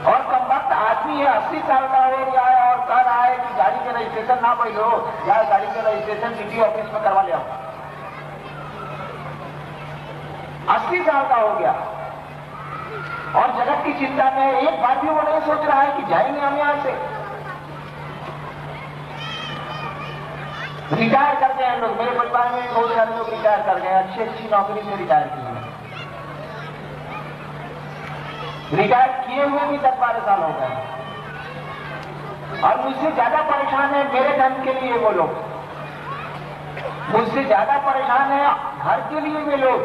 और कम वक्त आदमी है 80 साल का हो गया है और कह रहा है कि गाड़ी के रजिस्ट्रेशन ना बैठो, या गाड़ी के रजिस्ट्रेशन डीटी ऑफिस में करवा ले आओ। 80 साल का हो गया और जगत की चिंता में एक बार भी वो नहीं सोच रहा है कि जाएंगे हम यहां से। रिटायर कर गए हैं लोग, मेरे परिवार में बहुत सारे लोग रिटायर कर गए, अच्छी नौकरी से रिटायर किए हैं। रिटायर किए हुए भी 10-12 साल हो गए। और मुझसे ज्यादा परेशान है मेरे धन के लिए वो लोग, मुझसे ज्यादा परेशान है घर के लिए वे लोग।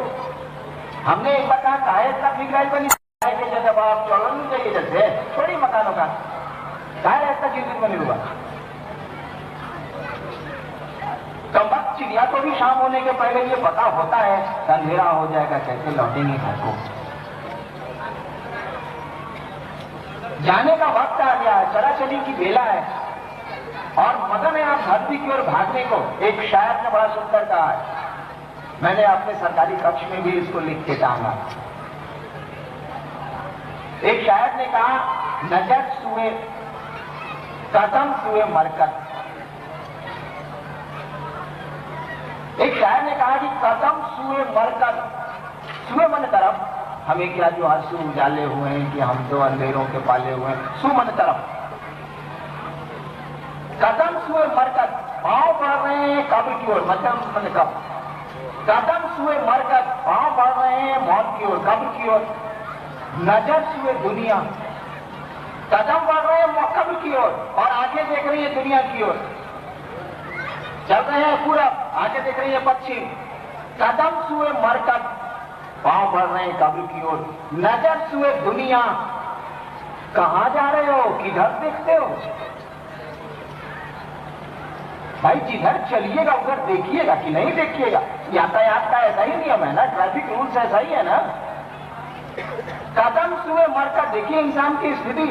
हमने एक मकान काहे इतना फिक्राई बनी के जैसे आप चौड़न नहीं चाहिए जैसे थोड़ी मकानों का काहे ऐसा चिंतित बनी हुआ। कम चिड़िया को भी शाम होने के पहले ये पता होता है अंधेरा हो जाएगा, कैसे लौटेंगे घर को। जाने का वक्त आ गया है, चला-चली की बेला है और मगन है आप धरती की ओर भागने को। एक शायर ने बड़ा सुंदर कहा है, मैंने अपने सरकारी कक्ष में भी इसको लिख के टांगा। एक शायर ने कहा, नजर सुए कदम सुए मरकत। एक शायर ने कहा कि कदम सुए मरकत, सुए मन तरफ, हमें क्या जो आंसू उजाले हुए हैं कि हम तो अंधेरों के पाले हुए हैं, सु मन तरफ। कदम सुए मरकत, पांव बढ़ रहे हैं कब्र की ओर, मतलब मन कब। कदम सुए मरकत, पांव बढ़ रहे हैं मौत की ओर, कब्र की ओर। नजर सुए दुनिया, कदम बढ़ रहे हैं कब्र की ओर और आगे देख रही है दुनिया की ओर। चल रहे हैं पूरब, आगे देख रही है पश्चिम। कदम सुए मरकत, पांव बढ़ रहे हैं कब्र की ओर। नजर सुए दुनिया, कहां जा रहे हो, किधर देखते हो। भाई जिधर चलिएगा उधर देखिएगा कि नहीं देखिएगा। यातायात का ऐसा ही नियम है ना, ट्रैफिक रूल्स ऐसा ही है ना। कदम सुए मरकत, देखिए इंसान की स्थिति।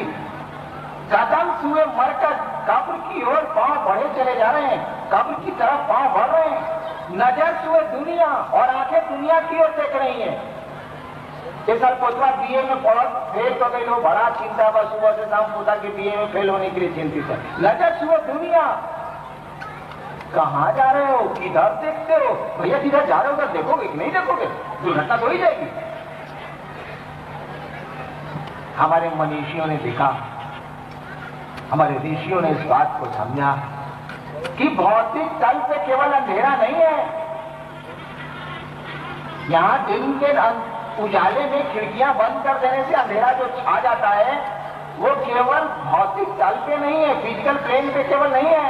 कदम सुए मरकत, कब्र की ओर पांव बढ़े चले जा रहे हैं, कब्र की तरफ पांव बढ़ रहे हैं। नजर सुए दुनिया और आंखें दुनिया की ओर देख रही हैं। इस साल पोतवा बीए में फेल तो गई हो, बड़ा चिंता बस सुबह से शाम पोता के बीए में फेल होने के लिए चिंतित है। नजर सुए दुनिया, कहां जा रहे हो, किधर देखते हो। भैया किधर जा रहे हो उधर देखोगे कि नहीं देखोगे, दुर्घटना तो ही जाएगी। हमारे मनीषियों ने देखा, हमारे ऋषियों ने इस बात को समझा कि भौतिक तल पे केवल अंधेरा नहीं है। यहां दिन के उजाले में खिड़कियां बंद कर देने से अंधेरा जो छा जाता है वो केवल भौतिक तल पे नहीं है, फिजिकल प्लेन पे केवल नहीं है,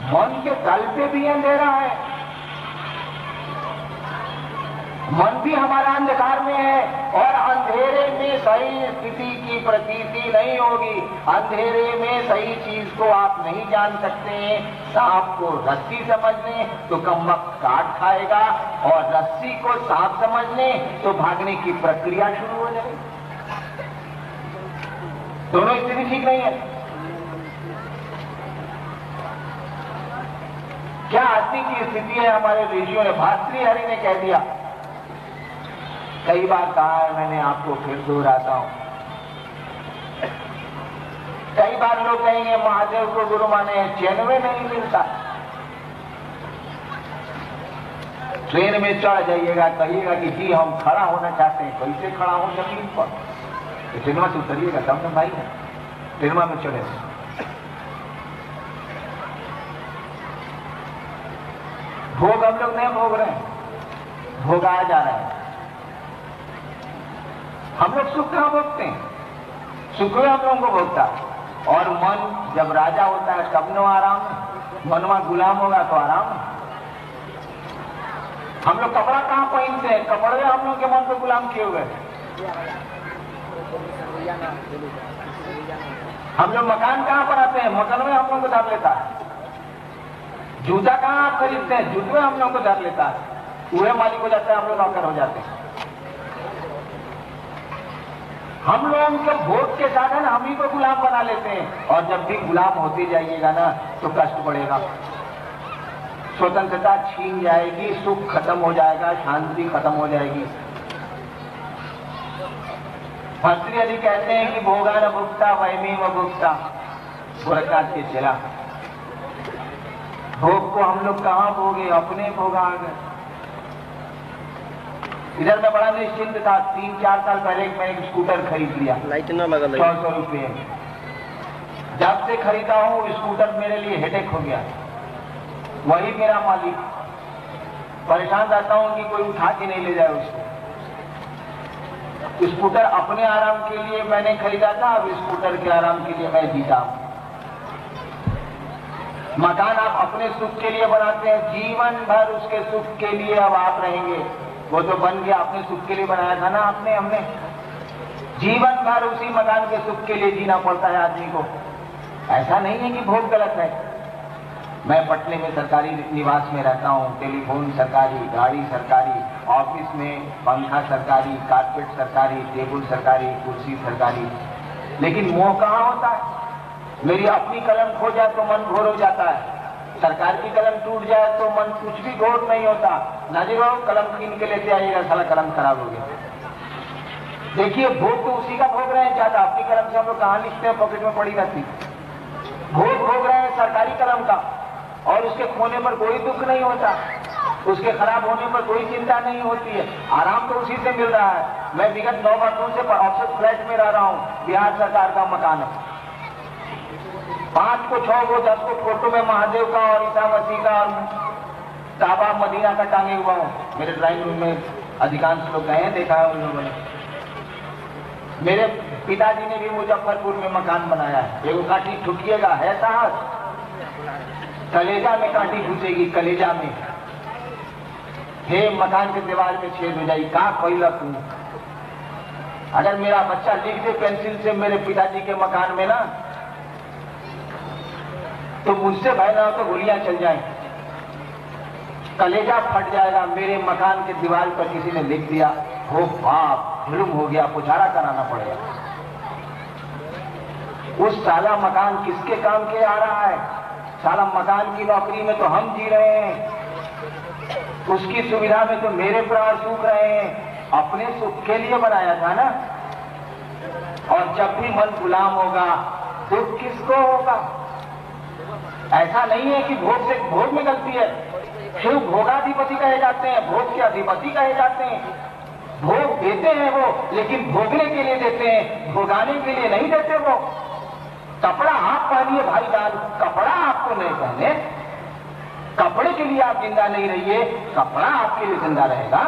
मन के तल पे भी अंधेरा है। मन भी हमारा अंधकार में है और अंधेरे में सही स्थिति की प्रतीति नहीं होगी। अंधेरे में सही चीज को आप नहीं जान सकते हैं। सांप को रस्सी समझ लें तो कमबख्त काट खाएगा और रस्सी को सांप समझ लें तो भागने की प्रक्रिया शुरू हो जाएगी। दोनों स्थिति ठीक नहीं है। क्या आदमी की स्थिति है हमारे ऋषियों ने, भातृ हरि ने कह दिया। कई बार कहा है मैंने, आपको फिर दोहराता हूं। कई बार लोग कहेंगे महादेव को गुरु माने, चैनवे नहीं मिलता। ट्रेन में चढ़ जाइएगा, कहिएगा कि जी हम खड़ा होना चाहते हैं, कैसे खड़ा हो जमीन पर, तो ट्रेनमा से उतरिएगा तब न भाई है, ट्रेनमा में चढ़े। भोग हम लोग नहीं भोग रहे हैं, भोग आ जा रहे हैं। हम लोग सुख कहां भोगते हैं, सुख में हम लोगों को भोगता है। और मन जब राजा होता है तब न आराम है, मनवा गुलाम होगा तो आराम है। हम लोग कपड़ा कहां पहनते हैं, कपड़े हम लोग के मन पे गुलाम किए हुए। हम लोग मकान कहां पर आते हैं, मकान में हम लोग को धर लेता है। जूता कहां आप खरीदते हैं, जूते हम लोग को धर लेता है। पूरे मालिक हो जाते हैं, हम लोग नौकर हो जाते हैं। हम लोगों के भोग के साधन हम ही को गुलाम बना लेते हैं और जब भी गुलाम होते जाइएगा ना तो कष्ट बढ़ेगा। स्वतंत्रता छीन जाएगी, सुख खत्म हो जाएगा, शांति खत्म हो जाएगी। भर्तृहरि यदि कहते हैं कि भोगा न भुगता वैमी व भुगता, गोरखनाथ के चला। भोग को हम लोग कहां भोगे, अपने भोगा आ गए। इधर मैं बड़ा निश्चिंत था, 3-4 साल पहले मैं एक स्कूटर खरीद लिया, लाइट ना लगा 100 रुपये। जब से खरीदा हूं स्कूटर मेरे लिए हेडेक हो गया। वही मेरा मालिक, परेशान रहता हूं कि कोई उठा के नहीं ले जाए उसको। स्कूटर अपने आराम के लिए मैंने खरीदा था, अब स्कूटर के आराम के लिए मैं जीता हूं। मकान आप अपने सुख के लिए बनाते हैं, जीवन भर उसके सुख के लिए अब आप रहेंगे। वो तो बन गया, अपने सुख के लिए बनाया था ना आपने, हमने। जीवन भर उसी मकान के सुख के लिए जीना पड़ता है आदमी को। ऐसा नहीं है कि भोग गलत है। मैं पटने में सरकारी निवास में रहता हूँ, टेलीफोन सरकारी, गाड़ी सरकारी, ऑफिस में पंखा सरकारी, कारपेट सरकारी, टेबल सरकारी, कुर्सी सरकारी, लेकिन मोह कहाँ होता है? मेरी अपनी कलम खो जाए तो मन घोर हो जाता है, सरकार की कलम टूट जाए तो मन कुछ भी घोर नहीं होता। नाजी बाबू कलम कीन के लेते आइएगा, साला कलम खराब हो गया। देखिए भोग तो उसी का भोग रहे हैं ज्यादा, अपनी कलम से हम लोग कहाँ लिखते हैं, पॉकेट में पड़ी रहती। भोग रहे हैं सरकारी कलम का, और उसके खोने पर कोई दुख नहीं होता, उसके खराब होने पर कोई चिंता नहीं होती है, आराम तो उसी से मिल रहा है। मैं विगत 9 वर्षों से ऑफिस फ्लैट में रह रहा हूँ, बिहार सरकार का मकान है। 5 को 6 को 10 को फोटो में महादेव का और ईसा मसीह का और काबा मदीना का टांगे हुआ हूँ। मेरे ड्राइंग रूम में अधिकांश लोग गए हैं, देखा है उन लोगों ने। मेरे पिताजी ने भी मुजफ्फरपुर में मकान बनाया है। एक काठी ठुकिएगा है साहब, कलेजा में काठी घुसेगी, कलेजा में। हे मकान के दीवार में छेद हो जाएगी, कहा कोई रखू। अगर मेरा बच्चा लिख दे पेंसिल से मेरे पिताजी के मकान में ना, तो मुझसे भय ना हो तो गोलियां चल जाए, कलेजा फट जाएगा। मेरे मकान के दीवार पर किसी ने लिख दिया, हो बाप जुल्म हो गया, पुजारा कराना पड़ेगा। उस साला मकान किसके काम के आ रहा है? साला मकान की नौकरी में तो हम जी रहे हैं, उसकी सुविधा में तो मेरे प्राण सूख रहे हैं। अपने सुख के लिए बनाया था ना। और जब भी मन गुलाम होगा दुख किसको होगा? ऐसा नहीं है कि भोग से भोग में गलती है। शिव भोगाधिपति कहे जाते हैं, भोग के अधिपति कहे जाते हैं। भोग देते हैं वो, लेकिन भोगने के लिए देते हैं, भोगाने के लिए नहीं देते वो। कपड़ा आप पहनिए भाई जान, कपड़ा आपको नहीं पहने, कपड़े के लिए आप जिंदा नहीं रहिए, कपड़ा आपके लिए जिंदा रहेगा।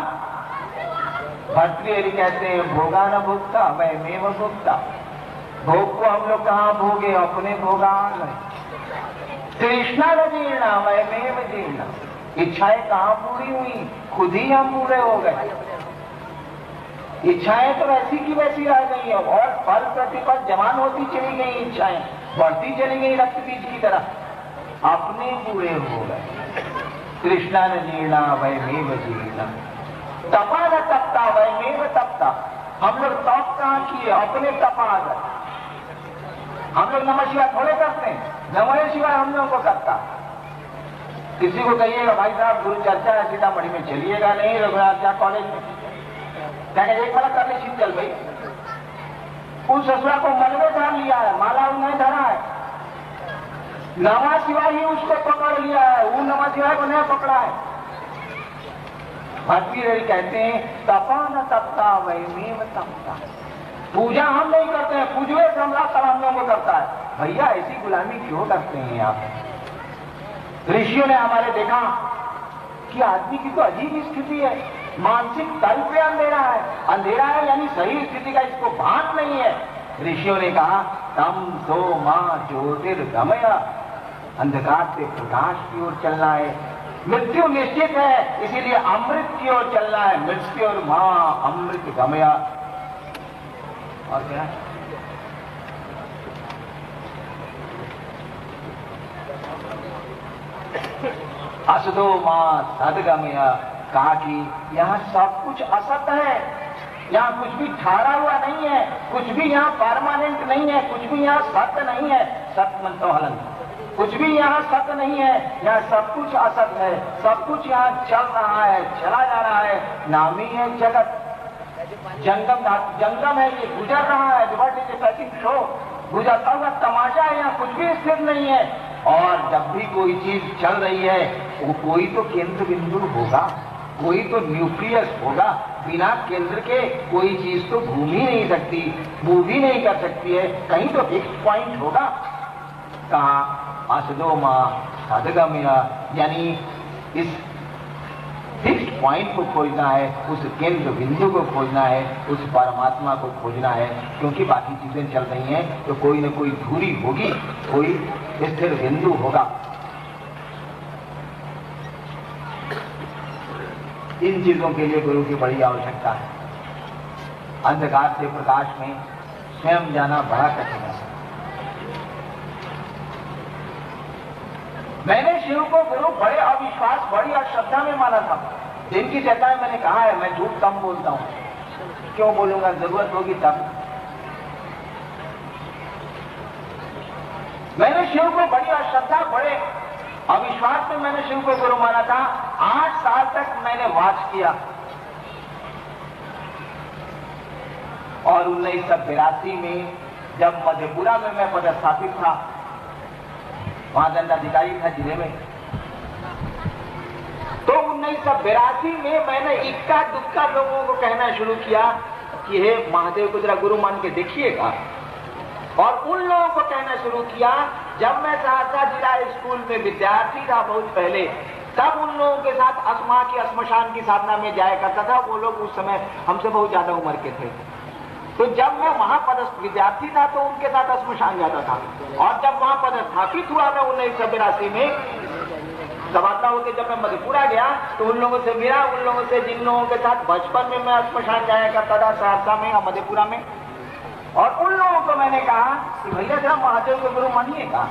भर्तृहरि कहते हैं भोगा न भोगता वैमेव भोगता। भोग को हम लोग कहाँ भोगे? अपने भोगा तृष्णा न जीर्णा वैमेव जीर्णा। इच्छाएं कहाँ पूरी हुई? खुद ही हम पूरे हो गए। इच्छाएं तो वैसी की वैसी रह गई है, और फल प्रतिफल जवान होती चली गई, इच्छाएं बढ़ती चली गई रक्त बीज की तरह, अपने पूरे हो गए। तृष्णा न जीर्णा वैमेव जीर्णा। तपा न तपता वैमेव तपता। हम लोग तप कहाँ किए? अपने तपा गए। हम लोग नमः शिवाय थोड़े करते हैं, नमः शिवाय हम लोगों को करता। किसी को कहिएगा भाई साहब गुरु चर्चा है सीतामढ़ी में, चलिएगा नहीं रघुनाथ कॉलेज में, क्या एक वाला कर ले चल भाई। उस ससुरा को मलबे धर लिया है, माला नहीं धरा है, नमः शिवाय ही उसको पकड़ लिया है, वो नमः शिवाय को नहीं पकड़ा है। भर्तृहरि कहते हैं तपा न तपता वैमेव तपता। पूजा हम नहीं करते हैं, पूजवे ब्रह्मा हम लोगों को करता है। भैया ऐसी गुलामी क्यों करते हैं आप? ऋषियों ने हमारे देखा कि आदमी की तो अजीब स्थिति है, मानसिक तल पे अंधेरा है। अंधेरा है यानी सही स्थिति का इसको भान नहीं है। ऋषियों ने कहा तम सो मां ज्योतिर्गमय, अंधकार से प्रकाश की ओर चलना है। मृत्यु निश्चित है, इसीलिए अमृत की ओर चलना है। मृत्यु और मां अमृत गमया। और क्या है? असदो मां सदगमया। कहा कि यहाँ सब कुछ असत है, यहाँ कुछ भी ठहरा हुआ नहीं है, कुछ भी यहाँ परमानेंट नहीं है, कुछ भी यहाँ सत्य नहीं है। सत्य मन तो हलन, कुछ भी यहाँ सत्य नहीं है, यहाँ सब कुछ असत है। सब कुछ यहाँ चल रहा है, चला जा रहा है। नाम ही है जगत। जंगम है, ये गुजर रहा है। World is a passing show, गुजरता हुआ तमाशा है, यहाँ कुछ भी स्थिर नहीं है। और जब भी कोई चीज चल रही है वो कोई तो केंद्र बिंदु होगा, कोई तो न्यूक्लियस होगा। बिना केंद्र के कोई चीज तो घूम ही नहीं सकती, मूव भी नहीं कर सकती है, कहीं तो फिक्स पॉइंट होगा। कहा असदो मां सदगमया, यानी इस फिक्स पॉइंट को खोजना है, उस केंद्र बिंदु को खोजना है, उस परमात्मा को खोजना है। क्योंकि बाकी चीजें चल रही हैं तो कोई न कोई धुरी होगी, कोई स्थिर बिंदु होगा। इन चीजों के लिए गुरु की बड़ी आवश्यकता है। अंधकार से प्रकाश में स्वयं जाना बड़ा कठिन है। मैंने शिव को गुरु बड़े अविश्वास, बड़ी अश्रद्धा में माना था। जिनकी चर्चा में मैंने कहा है मैं झूठ कम बोलता हूं, क्यों बोलूंगा, जरूरत होगी तब। मैंने शिव को बड़ी अश्रद्धा, बड़े अविश्वास में मैंने शिव को गुरु माना था। 8 साल तक मैंने वाच किया और 1982 में जब मधेपुरा में मैं पदस्थापित था, वहां दंडाधिकारी था जिले में, तो 1982 में मैंने इक्का दुक्का लोगों को कहना शुरू किया कि हे महादेव को जरा गुरु मान के देखिएगा। और उन लोगों को कहना शुरू किया, जब मैं सहरसा जिला स्कूल में विद्यार्थी था बहुत पहले, तब उन लोगों के साथ अस्मा की श्मशान की साधना में जाया करता था। वो लोग उस समय हमसे बहुत ज्यादा उम्र के थे, तो जब मैं वहां पदस्थ विद्यार्थी था तो उनके साथ श्मशान जाता था। और जब वहां पदस्थापित हुआ मैं 1982 में, तबादला होकर जब मैं मधेपुरा गया तो उन लोगों से मिला, उन लोगों से जिन लोगों के साथ बचपन में मैं श्मशान जाया करता था सहरसा में या मधेपुरा में, और उन लोगों को मैंने कहा कि भैया जरा महादेव को गुरु मानिएगा।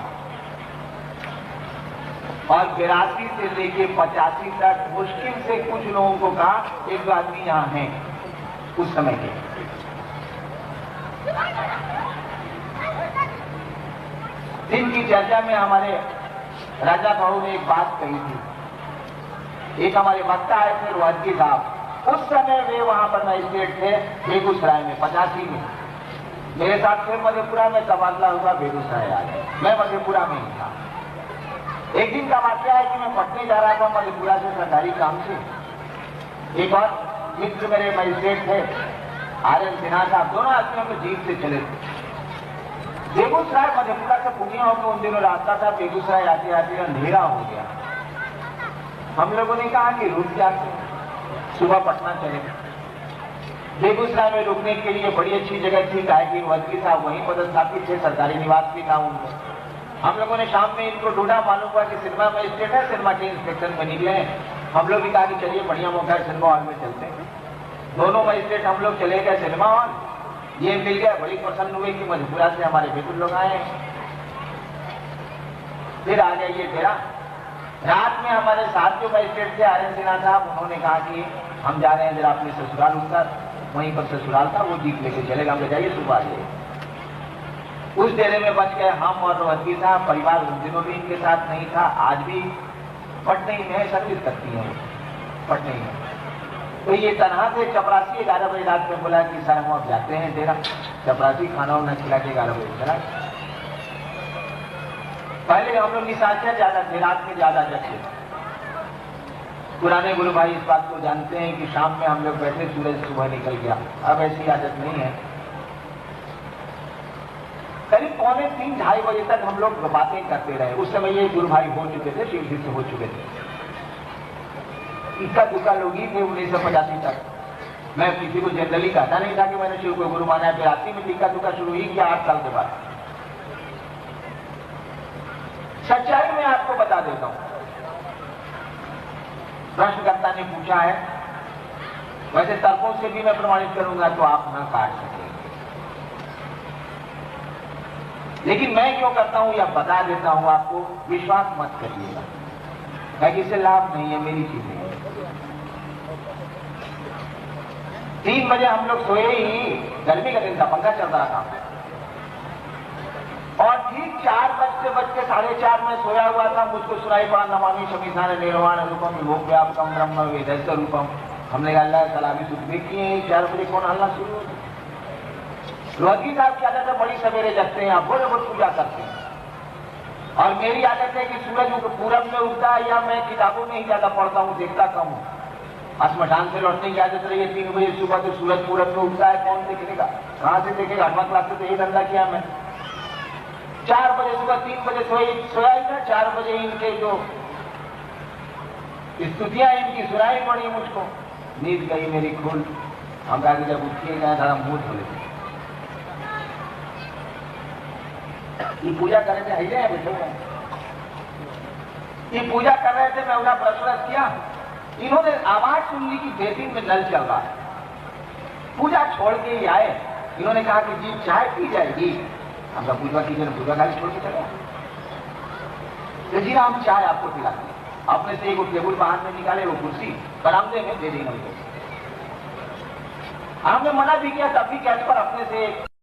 और 82 से लेके 85 तक मुश्किल से कुछ लोगों को कहा, एक दो आदमी यहाँ हैं उस समय के। दिन की चर्चा में हमारे राजा बहू ने एक बात कही थी। एक हमारे वक्ता आए थे रोहतगी साहब, उस समय वे वहां पर मजिस्ट्रेट थे बेगूसराय में 85 में। मेरे साथ फिर मधेपुरा में तबादला हुआ, बेगूसराय आ गए, मैं मधेपुरा में ही था। एक दिन का वाक्य है कि मैं पटने जा रहा था मधेपुरा से सरकारी काम से। एक और मित्र मेरे मजिस्ट्रेट थे RN सिन्हा साहब, दोनों आदमी हम जीप से चले थे। बेगूसराय मधेपुरा से पूर्णिया होकर उन दिनों रास्ता था, बेगूसराय आते आते अंधेरा हो गया। हम लोगों ने कहा कि रुक जाते, सुबह पटना चले। बेगूसराय में रुकने के लिए बड़ी अच्छी जगह थी, कि रोहतगी साहब वहीं पदस्थापित थे, सरकारी निवास भी था उनको। हम लोगों ने शाम में इनको ढूंढा, मालूम हुआ कि सिनेमा मजिस्ट्रेट है, सिनेमा के इंस्पेक्शन में निकले हैं। हम लोग भी कहा कि चलिए बढ़िया मौका है, सिनेमा हॉल में चलते हैं। दोनों मजिस्ट्रेट हम लोग चले गए सिनेमा हॉल। ये मिल गया, बड़ी प्रसन्न हुए कि मधेपुरा से हमारे बेटू लोग आए। फिर आ गया ये तेरा। रात में हमारे साथ जो मजिस्ट्रेट थे RN सिन्हा साहब, उन्होंने कहा कि हम जा रहे हैं जरा अपने ससुराल, उसका वहीं पर ससुराल था, वो जीप लेके चलेगा, हम ले जाइए सुबह आ जाइए। उस डेरे में बच गए हम और रोहतगी साहब। परिवार उन दिनों भी इनके साथ नहीं था, आज भी पटने में सर्विस करती है पटने में। तो ये तनहा से चपरासी 11 बजे रात में बोला कि सर हम अब जाते हैं डेरा। चपरासी खाना वाना खिला के 11 बजे चला। पहले हम लोग निशाचर ज्यादा थे, रात में ज्यादा जगते। पुराने गुरु भाई इस बात को जानते हैं कि शाम में हम लोग बैठे, सूरज सुबह निकल गया। अब ऐसी आदत नहीं है। करीब 2:45-2:30 बजे तक हम लोग बातें करते रहे। उस समय ये गुरु भाई हो चुके थे, शिव से हो चुके थे। इक्का दुक्का लोग ही थे 1985 तक। मैं किसी को जनरली कहता नहीं था कि मैंने शिव को गुरु माना है। 82 में इक्का दुक्का शुरू ही किया, 8 साल के बाद। सच्चाई में आपको बता देता हूं। प्रश्नकर्ता ने पूछा है, वैसे तर्कों से भी मैं प्रमाणित करूंगा तो आप न काट सकेंगे, लेकिन मैं क्यों करता हूं या बता देता हूं आपको, विश्वास मत करिएगा, ताकि इससे लाभ नहीं है, मेरी चीज नहीं है। 3 बजे हम लोग सोए ही, गर्मी का दिन था, पंखा चल रहा था, और ठीक 4 बजते 4:30 में सोया हुआ था। मुझको सुनाई पड़ा नमामि शमीशान निर्वाण रूपम विभोग व्यापकम ब्रह्म वेदस्य रूपम। हमने कहा अल्लाह ताला भी सुख देखिए 4 बजे कौन हल्ला शुरू हो। रोहतगी साहब की आदत है, बड़ी सवेरे जगते हैं, आप बोले पूजा करते हैं। और मेरी आदत है कि सूरज पूरब में उगता है, या मैं किताबों में ही ज्यादा पढ़ता हूँ, देखता कम हूँ। श्मशान से लौटने की आदत रही है 3 बजे सुबह, तो सूरज पूरब में उगता है, कौन देखेगा, कहां से देखेगा। 8वां क्लास से तो यही धंधा किया मैं। 4 बजे सुबह, 3 बजे सोया ही था, 4 बजे इनके जो स्तुतियां इनकी सुनाई पड़ी, मुझको नींद गई मेरी खुल। हम कहा जब उठिए गए था मुंह धोले, ये पूजा कर रहे थे, हिले हैं बैठे हुए, ये पूजा कर रहे थे। मैं उन्हें ब्रश किया, इन्होंने आवाज सुन ली कि बेसिन में नल चल रहा है, पूजा छोड़ के ही आए। इन्होंने कहा कि जी चाय पी जाएगी। हमने पूजा की, पूजा खाली छोड़ के चले जी हम चाय आपको पिलाते। अपने से एक टेबुल बाहर में निकाले, वो कुर्सी बरामदे में दे दी हमको। हमने मना भी किया, तब भी कैच पर अपने से